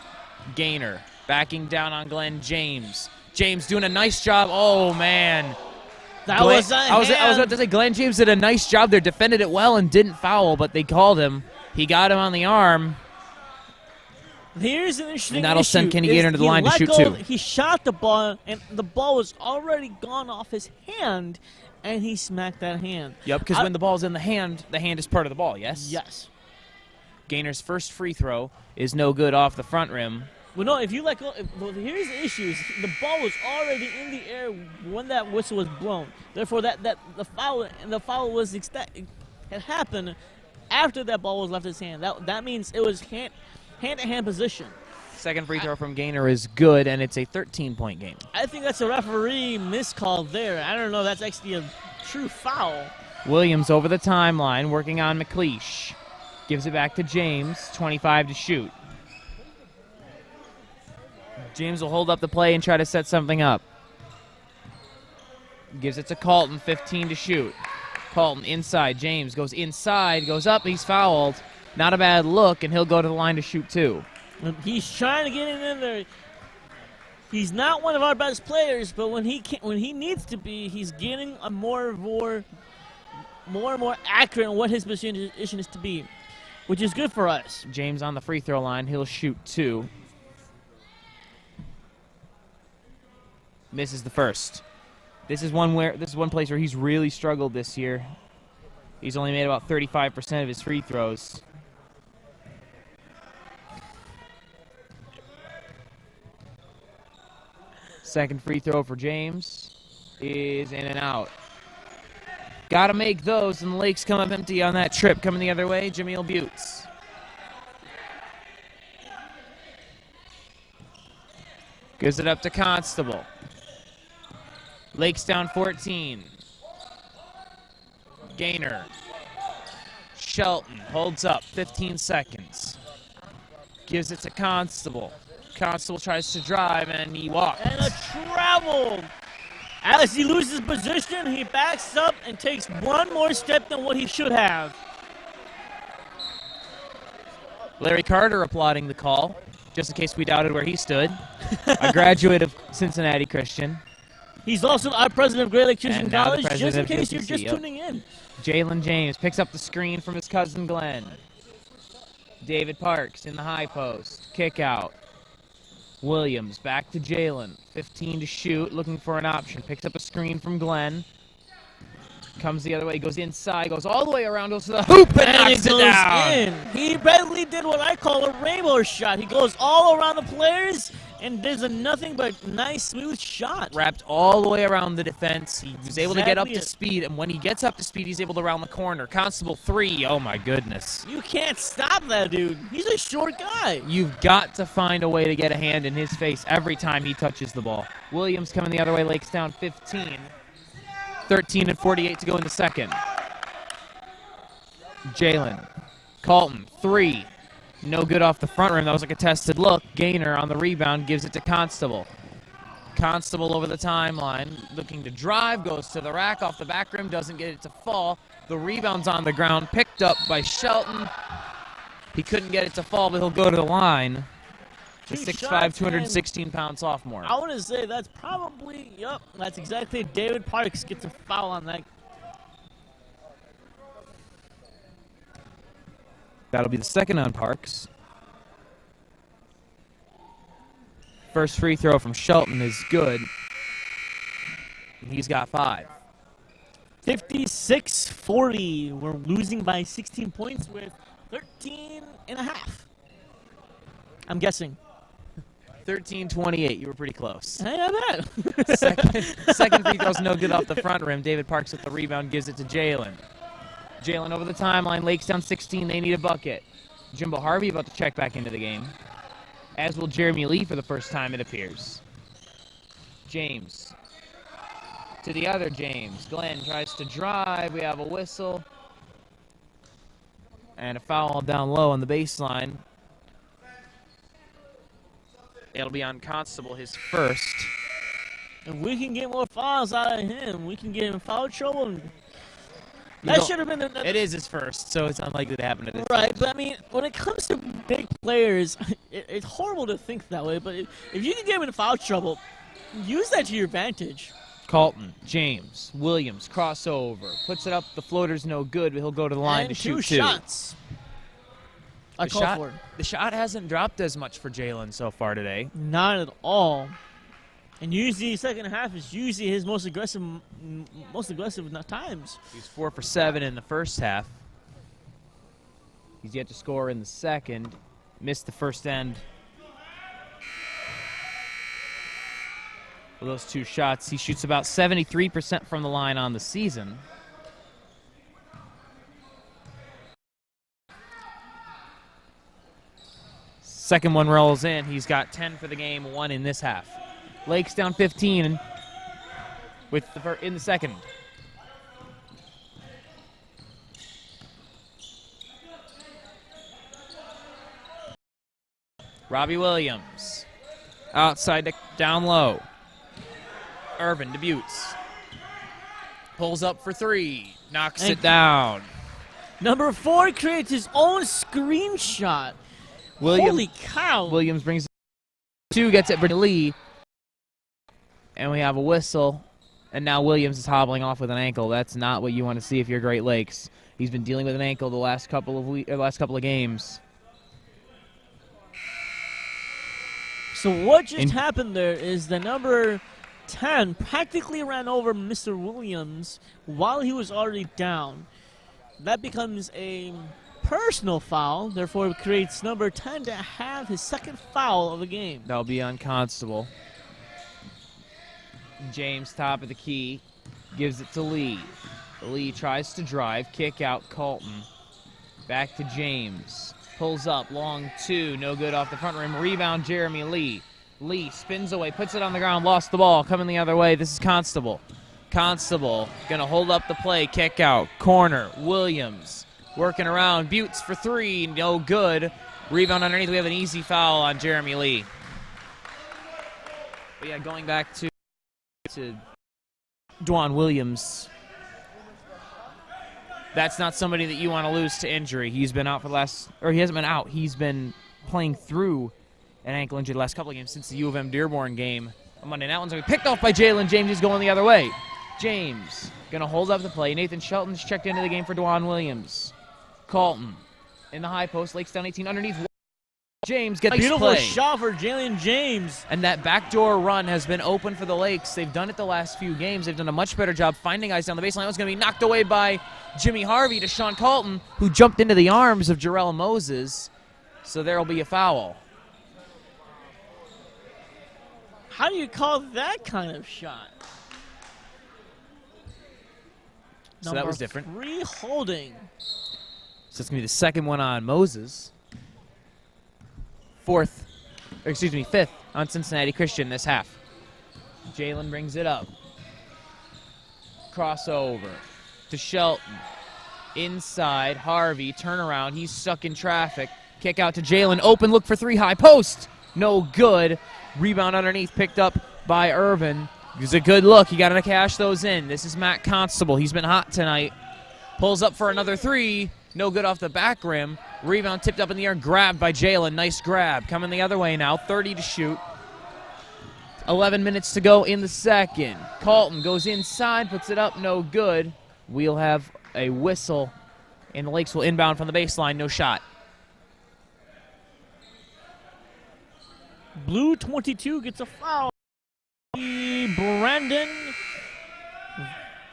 Gainer backing down on Glenn James. James doing a nice job. Oh, man. I was about to say, Glenn James did a nice job there. Defended it well and didn't foul, but they called him. He got him on the arm. Here's an interesting and that'll issue. send Kenny Gainer to the line to shoot 2. He shot the ball, and the ball was already gone off his hand, and he smacked that hand. Yep, because when the ball's in the hand is part of the ball, yes? Yes. Gainer's first free throw is no good off the front rim. Well, no, if you let go, here's the issue. The ball was already in the air when that whistle was blown. Therefore, the foul had happened after that ball was left his hand. That means it was hand-to-hand position. Second free throw from Gainer is good, and it's a 13-point game. I think that's a referee miscall there. I don't know. That's actually a true foul. Williams over the timeline, working on McLeish. Gives it back to James, 25 to shoot. James will hold up the play and try to set something up. Gives it to Colton, 15 to shoot. Colton inside, James goes inside, goes up, he's fouled. Not a bad look, and he'll go to the line to shoot 2. He's trying to get it in there. He's not one of our best players, but when he needs to be, he's getting a more and more accurate on what his position is to be, which is good for us. James on the free throw line, he'll shoot 2. Misses the first. This is one place where he's really struggled this year. He's only made about 35% of his free throws. Second free throw for James is in and out. Got to make those, and the Lakes come up empty on that trip. Coming the other way, Jameel Butts. Gives it up to Constable. Lakes down 14. Gainer. Shelton holds up, 15 seconds. Gives it to Constable. Constable tries to drive, and he walks. And a travel. As he loses position, he backs up and takes one more step than what he should have. Larry Carter applauding the call, just in case we doubted where he stood. A graduate of Cincinnati Christian. He's also our president of Great Lake Christian And now the College, just president in of case you're GCC, just yep. tuning in. Jalen James picks up the screen from his cousin Glenn. David Parks in the high post. Kick out. Williams back to Jalen. 15 to shoot, looking for an option. Picks up a screen from Glenn. Comes the other way, goes inside, goes all the way around, goes to the hoop, and knocks it goes down. in. He basically did what I call a rainbow shot. He goes all around the players and does a nothing but nice, smooth shot. Wrapped all the way around the defense. He was able to get up to Exactly speed, and when he gets up to speed, he's able to round the corner. Constable 3, oh my goodness. You can't stop that dude. He's a short guy. You've got to find a way to get a hand in his face every time he touches the ball. Williams coming the other way, Lakes down 15. 13 and 48 to go in the second. Jalen. Colton, 3. No good off the front rim. That was a contested look. Gainer on the rebound gives it to Constable. Constable over the timeline, looking to drive, goes to the rack off the back rim, doesn't get it to fall. The rebound's on the ground, picked up by Shelton. He couldn't get it to fall, but he'll go to the line. The 6'5", 216-pound sophomore. I want to say that's probably, yep, that's exactly David Parks gets a foul on that. That'll be the second on Parks. First free throw from Shelton is good. He's got 5. 56-40. We're losing by 16 points with 13 and a half. I'm guessing. 13-28. You were pretty close. Hey, I bet. Second free throw's no good off the front rim. David Parks with the rebound gives it to Jalen. Jalen over the timeline. Lakes down 16. They need a bucket. Jimbo Harvey about to check back into the game. As will Jeremy Lee for the first time, it appears. James. To the other James. Glenn tries to drive. We have a whistle. And a foul down low on the baseline. It'll be on Constable, his first. If we can get more fouls out of him, we can get him in foul trouble. And that should have been It is his first, so it's unlikely to happen at this right. stage. But I mean, when it comes to big players, it's horrible to think that way. But if you can get him in foul trouble, use that to your advantage. Colton, James, Williams, crossover. Puts it up. The floater's no good, but he'll go to the line to shoot 2. Shots. I call for it. The shot hasn't dropped as much for Jalen so far today. Not at all. And usually, second half is usually his most aggressive times. He's 4 for 7 in the first half. He's yet to score in the second. Missed the first end. With those 2 shots, he shoots about 73% from the line on the season. Second one rolls in. He's got 10 for the game, 1 in this half. Lakes down 15 with in the second. Robbie Williams. Outside to down low. Irvin to Buttes. Pulls up for 3. Knocks it down. Number 4 creates his own screenshot. Holy cow. Williams brings it 2, gets it for Lee. And we have a whistle. And now Williams is hobbling off with an ankle. That's not what you want to see if you're Great Lakes. He's been dealing with an ankle the last couple of games. So what just happened there is the number 10 practically ran over Mr. Williams while he was already down. That becomes a personal foul, therefore it creates number 10 to have his second foul of the game. That'll be on Constable. James, top of the key, gives it to Lee. Lee tries to drive, kick out Colton. Back to James. Pulls up, long 2, no good off the front rim. Rebound, Jeremy Lee. Lee spins away, puts it on the ground, lost the ball, coming the other way. This is Constable. Constable gonna hold up the play, kick out, corner, Williams. Working around, Buttes for 3, no good. Rebound underneath, we have an easy foul on Jeremy Lee. But yeah, going back to Dwan Williams. That's not somebody that you want to lose to injury. He's been out for the last, or he hasn't been out. He's been playing through an ankle injury the last couple of games since the U of M Dearborn game on Monday. That one's going to be picked off by Jalen James. He's going the other way. James going to hold up the play. Nathan Shelton's checked into the game for Dwan Williams. Colton in the high post. Lakes down 18 underneath. James gets beautiful shot for Jalen James. And that backdoor run has been open for the Lakes. They've done it the last few games. They've done a much better job finding guys down the baseline. That was going to be knocked away by Jimmy Harvey to Sean Colton, who jumped into the arms of Jarrell Moses. So there will be a foul. How do you call that kind of shot? So that was different. 3 holding. So it's going to be the second one on Moses. Fifth on Cincinnati Christian this half. Jalen brings it up. Crossover to Shelton. Inside, Harvey, turnaround. He's stuck in traffic. Kick out to Jalen. Open look for 3 high post. No good. Rebound underneath picked up by Irvin. It was a good look. You got to cash those in. This is Matt Constable. He's been hot tonight. Pulls up for another 3. No good off the back rim. Rebound tipped up in the air, grabbed by Jalen. Nice grab. Coming the other way now. 30 to shoot. 11 minutes to go in the second. Colton goes inside, puts it up. No good. We'll have a whistle, and the Lakes will inbound from the baseline. No shot. Blue 22 gets a foul. Brandon.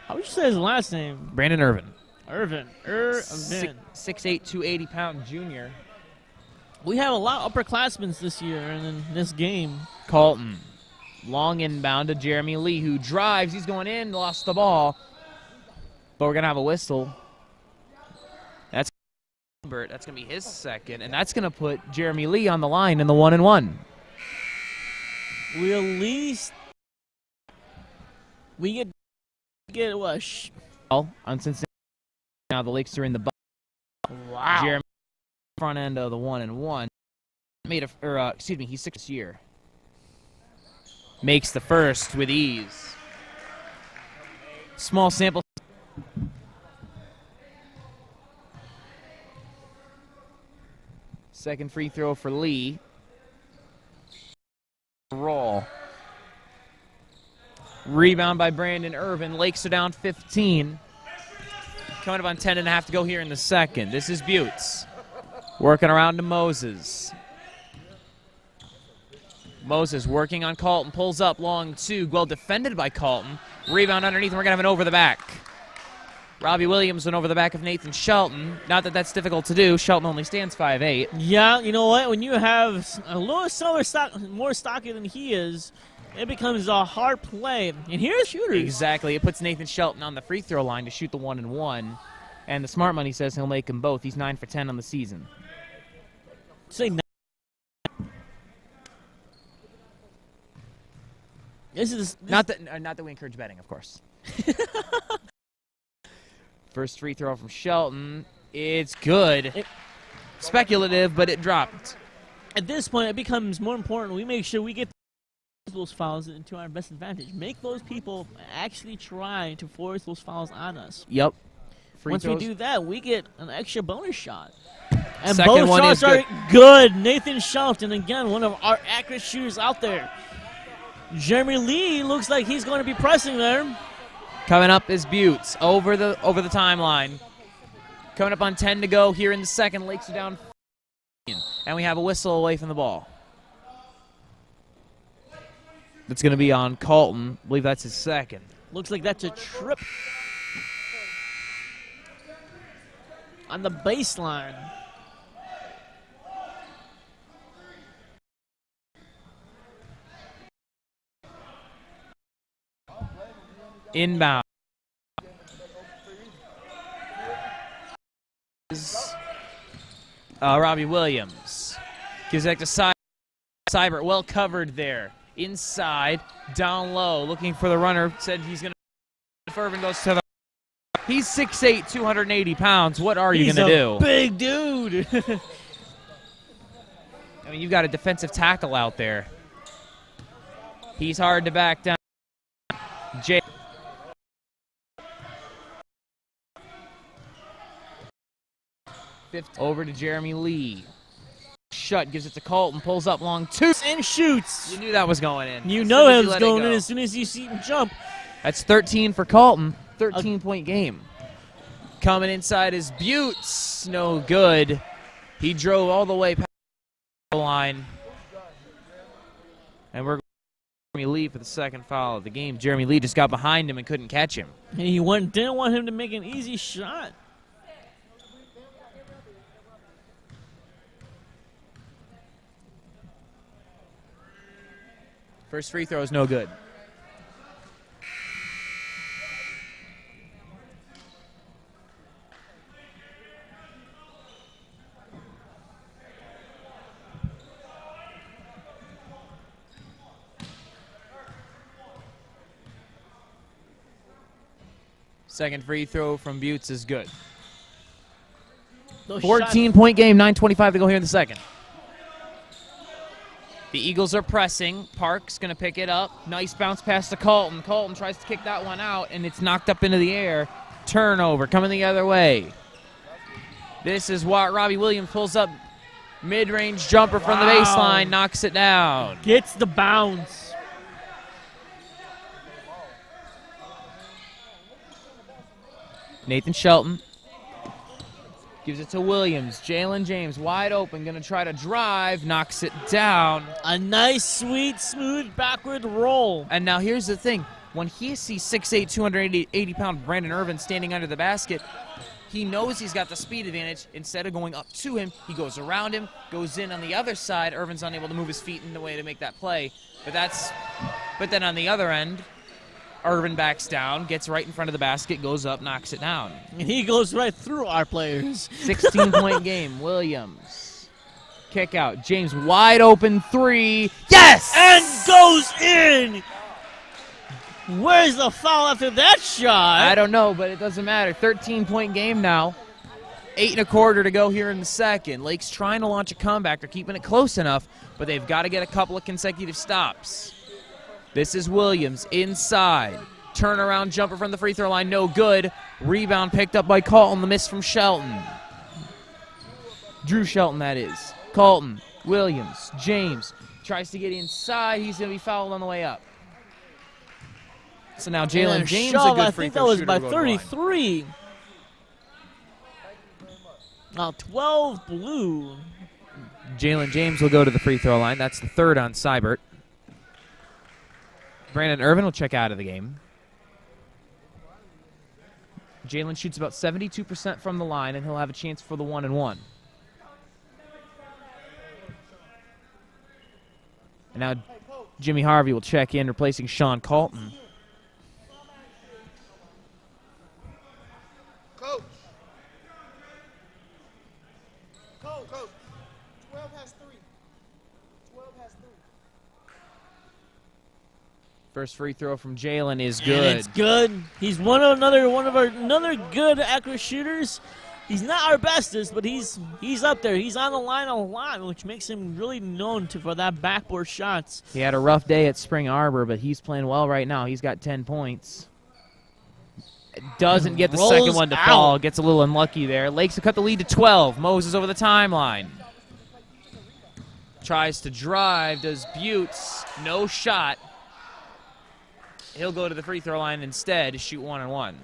How would you say his last name? Brandon Irvin. Irvin. 6'8", 280-pound junior. We have a lot of upperclassmen this year and in this game. Colton. Long inbound to Jeremy Lee, who drives. He's going in, lost the ball. But we're going to have a whistle. That's going to be his second, and that's going to put Jeremy Lee on the line in the 1-and-1. We at least get what? On Cincinnati. Now the Lakes are in the ball. Wow. Jeremy front end of the 1-and-1. He's 6th this year. Makes the first with ease. Small sample. Second free throw for Lee. Roll. Rebound by Brandon Irvin. Lakes are down 15. Coming up on 10.5 to go here in the second. This is Buttes. Working around to Moses. Moses working on Colton. Pulls up long 2. Well defended by Colton. Rebound underneath, and we're going to have an over the back. Robbie Williams went over the back of Nathan Shelton. Not that that's difficult to do. Shelton only stands 5'8". Yeah, you know what? When you have a little more stocky than he is, it becomes a hard play. And here's shooters. Exactly. It puts Nathan Shelton on the free throw line to shoot the 1-and-1. And the smart money says he'll make them both. He's 9 for 10 on the season. Say no. Not that we encourage betting, of course. First free throw from Shelton. It's good. Speculative, but it dropped. At this point, it becomes more important we make sure we get those fouls into our best advantage. Make those people actually try to force those fouls on us. Yep. Once we do that, we get an extra bonus shot. And second both one shots are good. Nathan Shelton, again, one of our accurate shooters out there. Jeremy Lee looks like he's going to be pressing there. Coming up is Buttes over the timeline. Coming up on 10 to go here in the second. Lakes are down 15, and we have a whistle away from the ball. That's going to be on Colton. I believe that's his second. Looks like that's a trip on the baseline. Inbound. Robbie Williams gives it back to Seibert. Well covered there. Inside, down low, looking for the runner. Said he's going to. Irvin goes to the. He's 6'8", 280 pounds. What are you going to do? Big dude. I mean, you've got a defensive tackle out there. He's hard to back down. Over to Jeremy Lee. shut, gives it to Colton, pulls up long two. And shoots. You knew that was going in. You As know soon as it you was let going go. in as soon as you see him jump. That's 13 for Colton. 13-point game. Coming inside is Buttes. No good. He drove all the way past the line. And we're going to Jeremy Lee for the second foul of the game. Jeremy Lee just got behind him and couldn't catch him. And he didn't want him to make an easy shot. First free throw is no good. Second free throw from Buttes is good. 14-point game, 9:25 to go here in the second. The Eagles are pressing. Parks going to pick it up. Nice bounce pass to Colton. Colton tries to kick that one out, and it's knocked up into the air. Turnover coming the other way. This is what Robbie Williams pulls up. Mid-range jumper from the baseline, knocks it down. Gets the bounce. Nathan Shelton gives it to Williams. Jalen James wide open, going to try to drive, knocks it down. A nice, sweet, smooth backward roll. And now here's the thing. When he sees 6'8", 280-pound Brandon Irvin standing under the basket, he knows he's got the speed advantage. Instead of going up to him, he goes around him, goes in on the other side. Irvin's unable to move his feet in the way to make that play. But then on the other end, Irvin backs down, gets right in front of the basket, goes up, knocks it down. And he goes right through our players. 16-point game. Williams. Kick out. James wide open three. Yes! And goes in. Where's the foul after that shot? I don't know, but it doesn't matter. 13-point game now. 8 1/4 to go here in the second. Lake's trying to launch a comeback. They're keeping it close enough, but they've got to get a couple of consecutive stops. This is Williams inside. Turnaround jumper from the free throw line, no good. Rebound picked up by Colton, the miss from Shelton. Drew Shelton, that is. Colton, Williams, James tries to get inside. He's going to be fouled on the way up. So now Jalen James, a good free throw shooter. I think that was by 33. Now 12 blue. Jalen James will go to the free throw line. That's the third on Seibert. Brandon Irvin will check out of the game. Jalen shoots about 72% from the line, and he'll have a chance for the 1-and-1. And now Jimmy Harvey will check in, replacing Sean Colton. Coach. Coach. 12 has 3. 12 has 3. First free throw from Jalen is And good. it's good. He's another good accurate shooters. He's not our bestest, but he's up there. He's on the line a lot, which makes him really known for that backboard shots. He had a rough day at Spring Arbor, but he's playing well right now. He's got 10 points. Doesn't get the second one to fall. Gets a little unlucky there. Lakes will cut the lead to 12. Moses over the timeline. Tries to drive. Does Buttes. No shot. He'll go to the free throw line instead to shoot 1-and-1.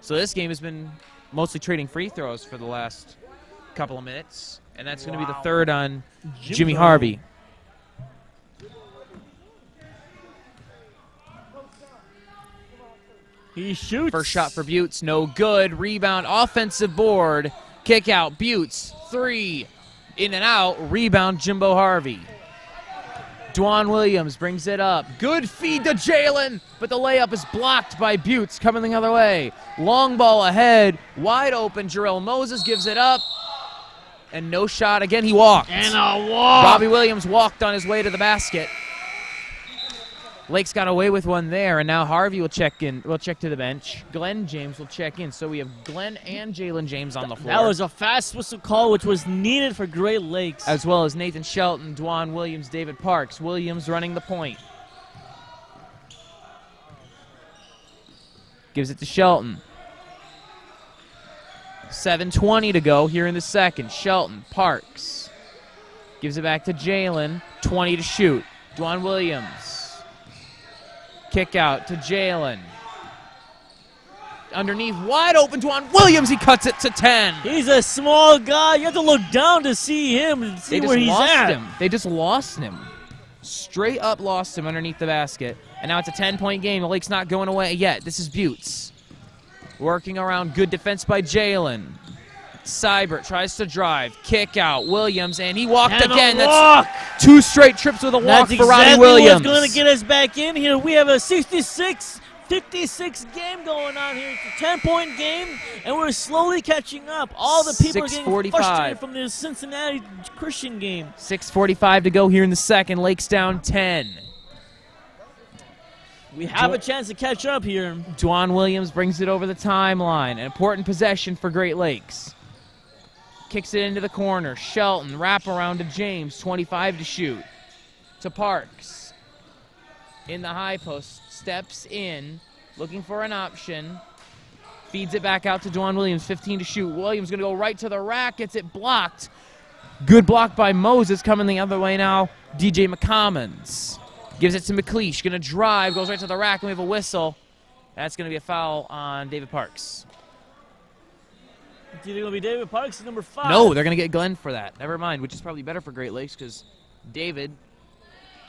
So this game has been mostly trading free throws for the last couple of minutes. And that's going to be the third on Jimmy Harvey. He shoots. First shot for Buttes, no good. Rebound, offensive board. Kick out, Buttes, 3. In and out, rebound, Jimbo Harvey. Dwan Williams brings it up. Good feed to Jalen, but the layup is blocked by Buttes coming the other way. Long ball ahead, wide open. Jarrell Moses gives it up, and no shot. Again, he walked. And a walk. Robbie Williams walked on his way to the basket. Lake's got away with one there, and now Harvey will check in. We'll check to the bench. Glenn James will check in. So we have Glenn and Jalen James on the floor. That was a fast whistle call, which was needed for Great Lakes. As well as Nathan Shelton, Dwan Williams, David Parks. Williams running the point. Gives it to Shelton. 7:20 to go here in the second. Shelton, Parks. Gives it back to Jalen. 20 to shoot. Dwan Williams. Kick out to Jalen. Underneath, wide open, Dwan Williams. He cuts it to 10. He's a small guy. You have to look down to see him and see where he's at. They just lost him. Straight up lost him underneath the basket. And now it's a 10-point game. The Lake's not going away yet. This is Buttes. Working around, good defense by Jalen. Seibert tries to drive, kick out, Williams, and he walked And again. a walk. That's 2 straight trips with a walk That's for Roddy exactly Williams. what's going to get us back in here. We have a 56 game going on here. It's a 10-point game, and we're slowly catching up. All the people are getting 6:45. frustrated from the Cincinnati Christian game. 6:45 to go here in the second. Lake's down 10. We have a chance to catch up here. Dwan Williams brings it over the timeline. An important possession for Great Lakes. Kicks it into the corner. Shelton, wrap around to James. 25 to shoot. To Parks. In the high post. Steps in. Looking for an option. Feeds it back out to Dwan Williams. 15 to shoot. Williams going to go right to the rack. Gets it blocked. Good block by Moses. Coming the other way now. DJ McCommons. Gives it to McLeish. Going to drive. Goes right to the rack. And we have a whistle. That's going to be a foul on David Parks. Do you think it'll be David Parks, number 5? No, they're going to get Glenn for that. Never mind, which is probably better for Great Lakes because David,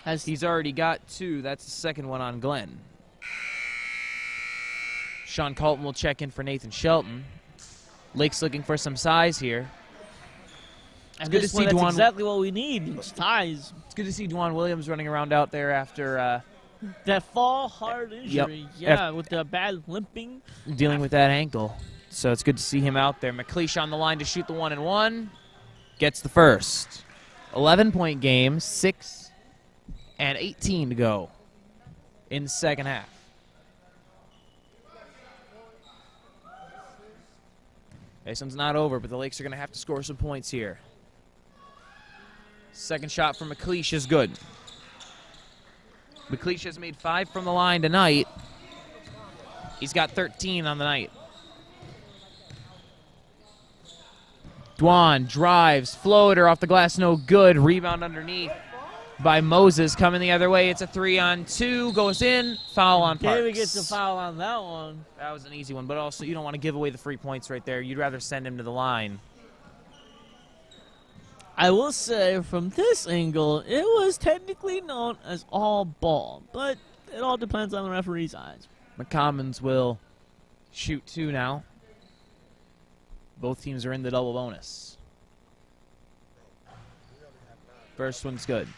he's already got 2. That's the second one on Glenn. Sean Colton will check in for Nathan Shelton. Lake's looking for some size here. It's good to see that's Dwan. exactly what we need. It's ties. It's good to see Dwan Williams running around out there after That fall hard injury. Yeah, with the bad limping. dealing with that ankle. So it's good to see him out there. McLeish on the line to shoot the 1-and-1. Gets the first. 11-point game, 6 and 18 to go in the second half. This one's not over, but the Lakes are going to have to score some points here. Second shot from McLeish is good. McLeish has made 5 from the line tonight. He's got 13 on the night. Dwan drives, floater off the glass, no good. Rebound underneath by Moses. Coming the other way, it's a 3-on-2. Goes in, foul on Parks. David gets a foul on that one. That was an easy one, but also you don't want to give away the free points right there. You'd rather send him to the line. I will say, from this angle, it was technically known as all ball, but it all depends on the referee's eyes. McCommons will shoot 2 now. Both teams are in the double bonus. First one's good.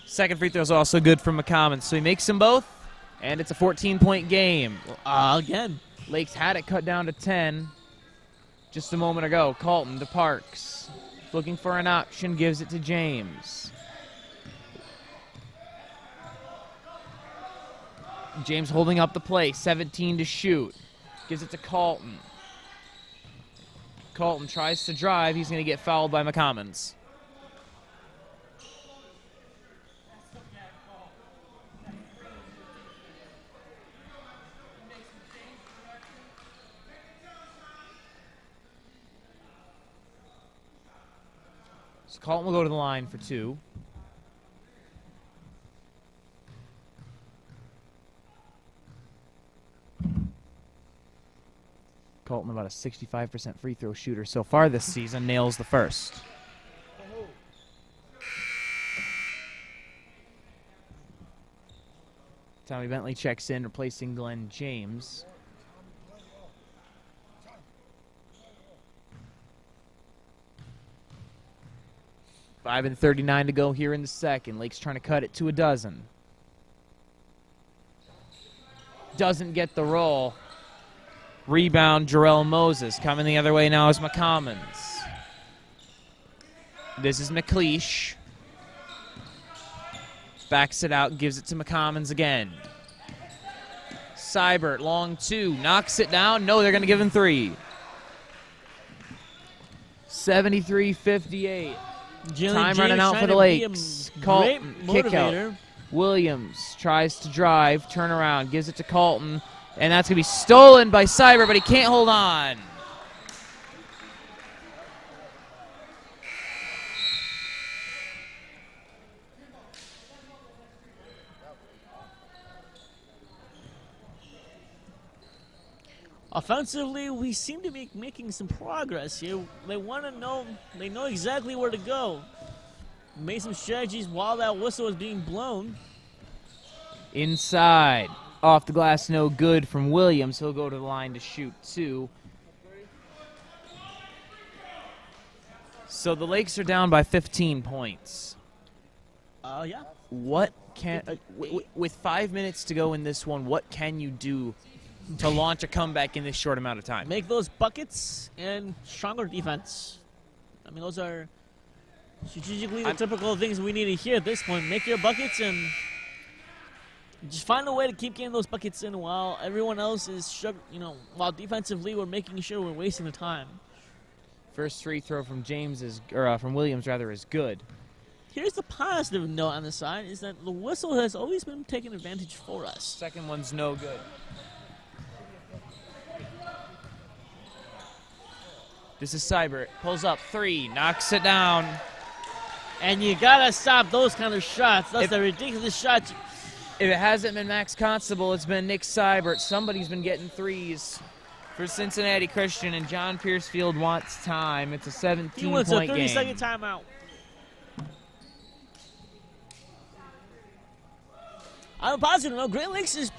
Second free throw is also good from McCommons, so he makes them both, and it's a 14-point game. Again. Lakes had it cut down to 10 just a moment ago. Colton to Parks. Looking for an option, gives it to James. James holding up the play, 17 to shoot. Gives it to Colton. Colton tries to drive. He's going to get fouled by McCommons. So Colton will go to the line for 2. Colton, about a 65% free throw shooter so far this season, nails the first. Tommy Bentley checks in, replacing Glenn James. Five and 39 to go here in the second. Lake's trying to cut it to a dozen. Doesn't get the roll. Rebound, Jarrell Moses. Coming the other way now is McCommons. This is McLeish. Backs it out, gives it to McCommons again. Seibert, long 2, knocks it down. No, they're going to give him 3. 73-58. Time running out for the Lakes. Colton, kick out. Williams tries to drive, turn around, gives it to Colton, and that's going to be stolen by Cyber, but he can't hold on. Offensively, we seem to be making some progress here. They know exactly where to go. Made some strategies while that whistle was being blown. Inside, off the glass, no good from Williams. He'll go to the line to shoot 2. So the Lakes are down by 15 points. Yeah. What can, with 5 minutes to go in this one, what can you do to launch a comeback in this short amount of time? Make those buckets and stronger defense. I mean, those are strategically the typical things we need to hear at this point. Make your buckets and just find a way to keep getting those buckets in while everyone else is, while defensively we're making sure we're wasting the time. First free throw from from Williams is good. Here's the positive note on the side is that the whistle has always been taking advantage for us. Second one's no good. This is Seibert. Pulls up 3, knocks it down. And you gotta stop those kind of shots. That's the ridiculous shots. If it hasn't been Max Constable, it's been Nick Seibert. Somebody's been getting threes for Cincinnati Christian, and John Piercefield wants time. It's a 17-point game. He wants a 30-second timeout. On a positive note, Great Lakes is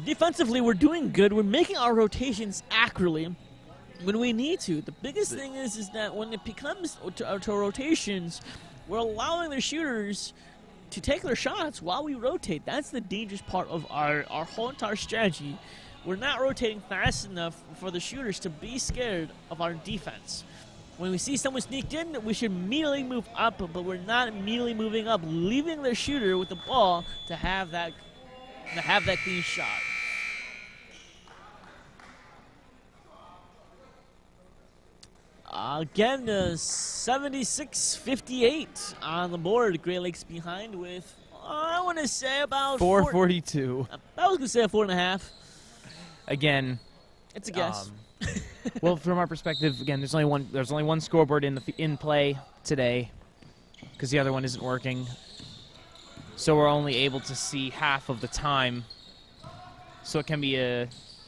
defensively, we're doing good. We're making our rotations accurately when we need to. The biggest thing is that when it becomes to rotations, we're allowing the shooters to take their shots while we rotate. That's the dangerous part of our whole entire strategy. We're not rotating fast enough for the shooters to be scared of our defense. When we see someone sneaked in, we should immediately move up, but we're not immediately moving up, leaving the shooter with the ball to have that clean shot. Again, 76-58 on the board. Great Lakes behind with, I want to say about 4:42. I was going to say a 4.5. Again, it's a guess. Well, from our perspective, again, there's only one scoreboard in play today because the other one isn't working. So we're only able to see half of the time. So it can be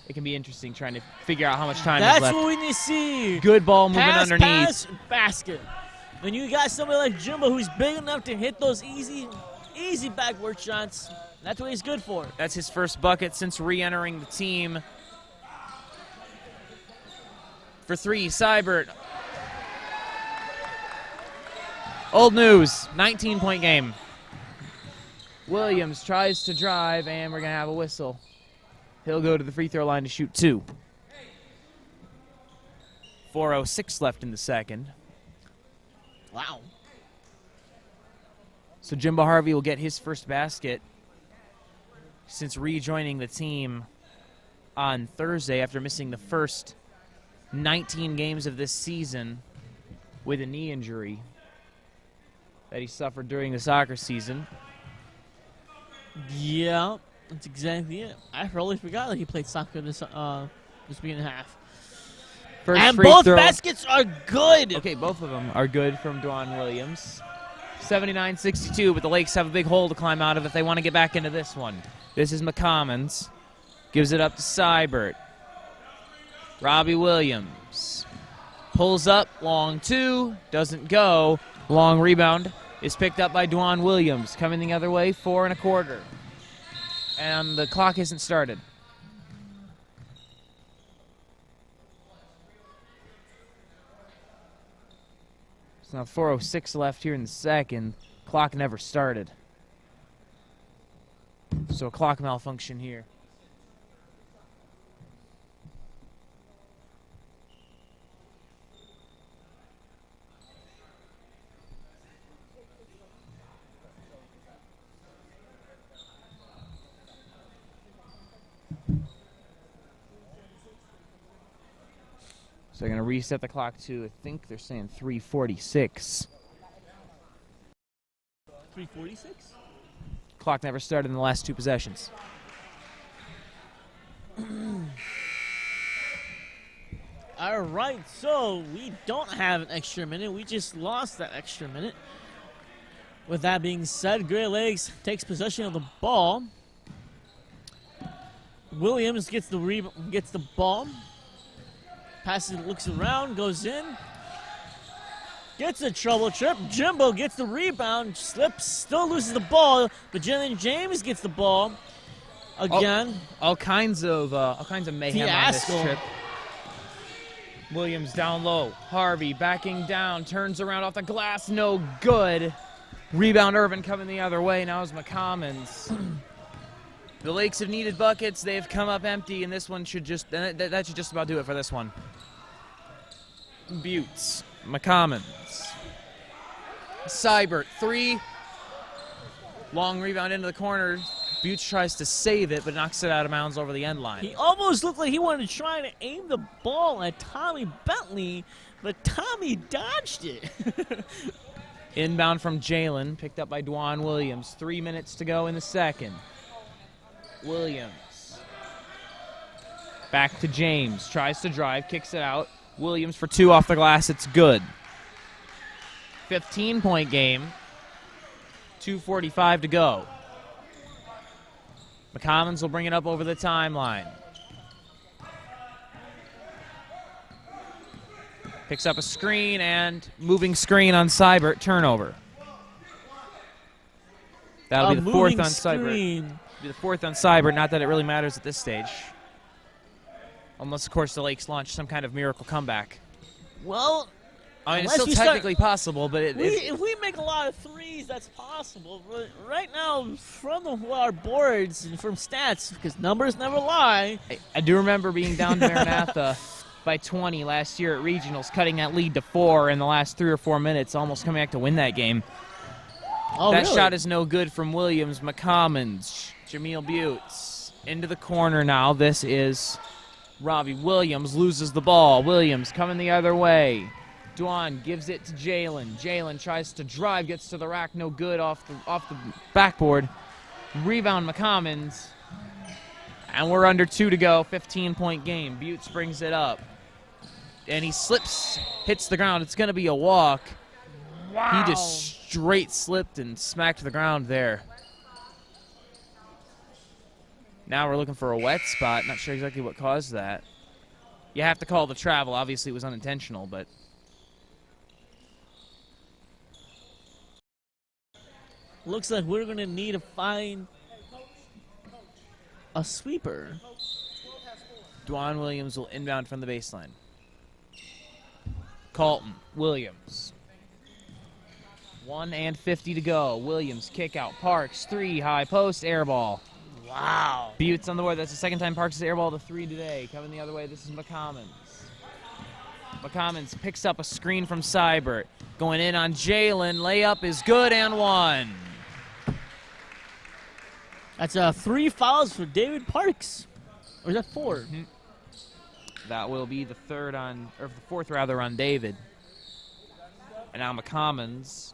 interesting trying to figure out how much time is left. That's what we need to see. Good ball moving underneath. Pass, basket. When you got somebody like Jimbo who's big enough to hit those easy backward shots, that's what he's good for. That's his first bucket since re-entering the team. For 3, Seibert. Old news, 19-point game. Williams tries to drive, and we're going to have a whistle. He'll go to the free throw line to shoot 2. 4:06 left in the second. Wow. So Jimbo Harvey will get his first basket since rejoining the team on Thursday after missing the first 19 games of this season with a knee injury that he suffered during the soccer season. Yeah, that's exactly it. I really forgot that he played soccer this beginning half. First and free both throw. baskets are good. Okay, both of them are good from Dwan Williams. 79-62, but the Lakes have a big hole to climb out of if they want to get back into this one. This is McCommons. Gives it up to Seibert. Robbie Williams pulls up, long 2, doesn't go. Long rebound is picked up by Dwan Williams. Coming the other way, 4 1/4. And the clock isn't started. It's now 4:06 left here in the second. Clock never started. So a clock malfunction here. So they're going to reset the clock to, I think they're saying 3:46. 3:46. Clock never started in the last 2 possessions. All right, so we don't have an extra minute. We just lost that extra minute. With that being said, Great Lakes takes possession of the ball. Williams gets the ball. Passes, looks around, goes in. Gets a trouble trip. Jimbo gets the rebound, slips, still loses the ball, but Jalen James gets the ball again. All kinds of mayhem on this Fiasco. trip. Williams down low. Harvey backing down, turns around off the glass, no good. Rebound Irvin coming the other way. Now is McCommons. The Lakes have needed buckets. They have come up empty, and this one should just that should just about do it for this one. Buttes, McCommons, Seibert, 3. Long rebound into the corner. Buttes tries to save it, but knocks it out of bounds over the end line. He almost looked like he wanted to try to aim the ball at Tommy Bentley, but Tommy dodged it. Inbound from Jalen, picked up by Dwan Williams. 3 minutes to go in the second. Williams. Back to James. Tries to drive, kicks it out. Williams for 2 off the glass. It's good. 15-point game. 2:45 to go. McCommons will bring it up over the timeline. Picks up a screen and moving screen on Seibert. Turnover. That'll be the 4th on Seibert. Be the 4th on Seibert. Not that it really matters at this stage. Unless, of course, the Lakes launch some kind of miracle comeback. Well, I mean, it's still technically possible, but if we make a lot of threes, that's possible. But right now, from our boards and from stats, because numbers never lie. I do remember being down to Maranatha by 20 last year at regionals, cutting that lead to 4 in the last 3 or 4 minutes, almost coming back to win that game. Oh, that really? shot is no good from Williams. McCommons, Jameel Buttes into the corner now. This is Robbie Williams, loses the ball. Williams coming the other way. Dwan gives it to Jalen. Jalen tries to drive, gets to the rack, no good off the backboard. Rebound McCommons. And we're under 2 to go, 15-point game. Buttes brings it up. And he slips, hits the ground. It's going to be a walk. Wow. He just straight slipped and smacked the ground there. Now we're looking for a wet spot. Not sure exactly what caused that. You have to call the travel. Obviously, it was unintentional, but... Looks like we're going to need to find a sweeper. Dwan Williams will inbound from the baseline. Colton Williams. 1:50 to go. Williams kick out. Parks, 3, high post, air ball. Wow. Buttes on the board. That's the second time Parks has airballed a 3 today. Coming the other way, this is McCommons. McCommons picks up a screen from Seibert. Going in on Jalen. Layup is good and 1. That's 3 fouls for David Parks. Or is that 4? Mm-hmm. That will be the 4th rather on David. And now McCommons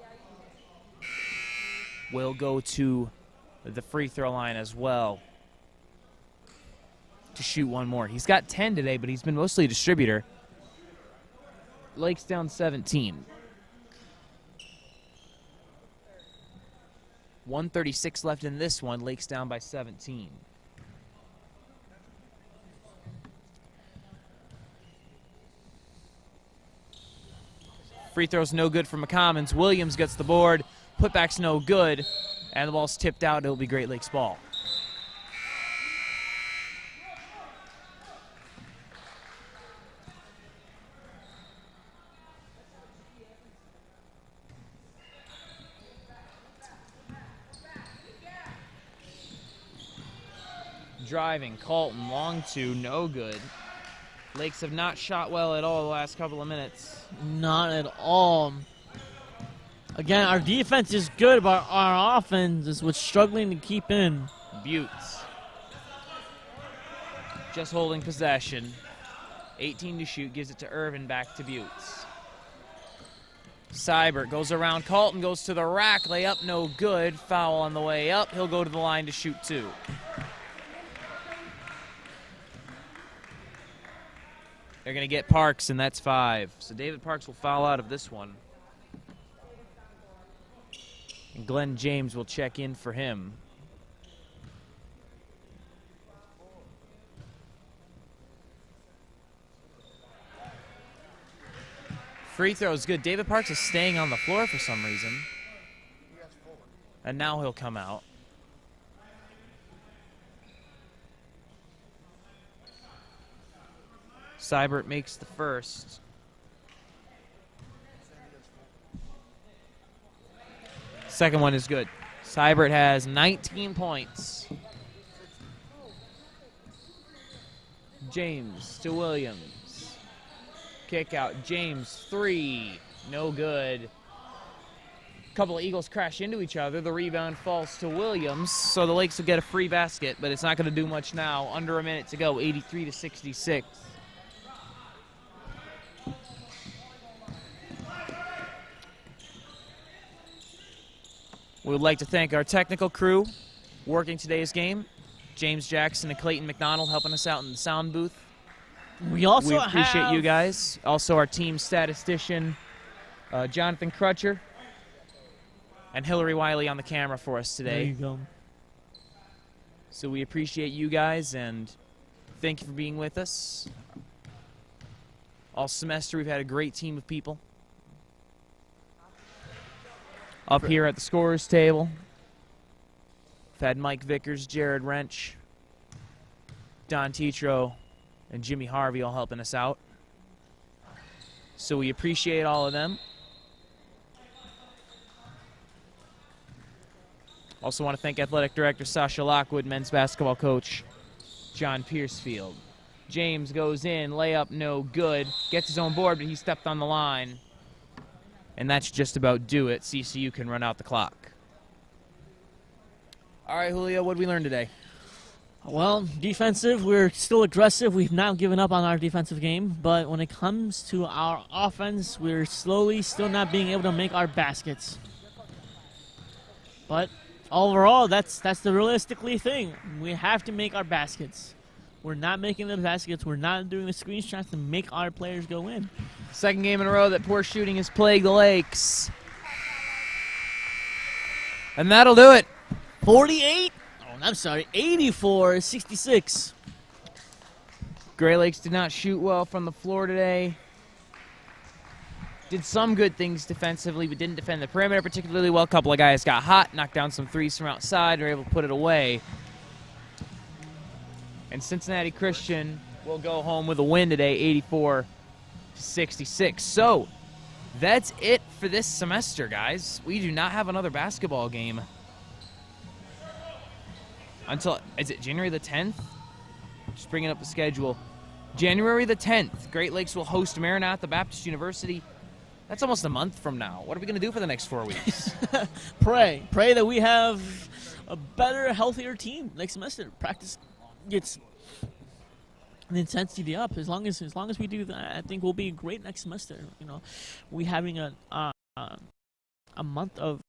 will go to the free throw line as well to shoot 1 more. He's got 10 today, but he's been mostly a distributor. Lakes down 17. 1:36 left in this one. Lakes down by 17. Free throw's no good for McCommons. Williams gets the board. Putback's no good. And the ball's tipped out. It'll be Great Lakes ball. Driving, Colton, long 2, no good. Lakes have not shot well at all the last couple of minutes. Not at all. Again, our defense is good, but our offense is what's struggling to keep in. Buttes. Just holding possession. 18 to shoot, gives it to Irvin, back to Buttes. Seibert goes around Colton, goes to the rack, layup no good, foul on the way up. He'll go to the line to shoot 2. They're going to get Parks, and that's 5. So David Parks will foul out of this one. And Glenn James will check in for him. Free throw is good. David Parks is staying on the floor for some reason. And now he'll come out. Seibert makes the first. Second one is good. Seibert has 19 points. James to Williams. Kick out. James, 3. No good. A couple of Eagles crash into each other. The rebound falls to Williams, so the Lakes will get a free basket, but it's not going to do much now. Under a minute to go, 83-66. We would like to thank our technical crew working today's game. James Jackson and Clayton McDonald helping us out in the sound booth. We also appreciate you guys. Also our team statistician, Jonathan Crutcher, and Hillary Wiley on the camera for us today. There you go. So we appreciate you guys, and thank you for being with us. All semester we've had a great team of people. Up here at the scorer's table, we've had Mike Vickers, Jared Wrench, Don Tetro, and Jimmy Harvey all helping us out. So we appreciate all of them. Also want to thank Athletic Director Sasha Lockwood, men's basketball coach John Piercefield. James goes in, layup no good. Gets his own board, but he stepped on the line. And that's just about do it. CCU can run out the clock. All right, Julio, what did we learn today? Well, defensive, we're still aggressive. We've not given up on our defensive game. But when it comes to our offense, we're slowly still not being able to make our baskets. But overall, that's the realistically thing. We have to make our baskets. We're not making the baskets. We're not doing the screen shots to make our players go in. Second game in a row that poor shooting has plagued the Lakes. And that'll do it. 84-66. Gray Lakes did not shoot well from the floor today. Did some good things defensively, but didn't defend the perimeter particularly well. A couple of guys got hot, knocked down some threes from outside, and were able to put it away. And Cincinnati Christian will go home with a win today, 84-66. So that's it for this semester, guys. We do not have another basketball game until, is it January the 10th? Just bringing up the schedule. January the 10th, Great Lakes will host Maranatha Baptist University. That's almost a month from now. What are we going to do for the next 4 weeks? Pray that we have a better, healthier team next semester. Practice gets the intensity up. As long as we do that, I think we'll be great next semester. You know, we having a month of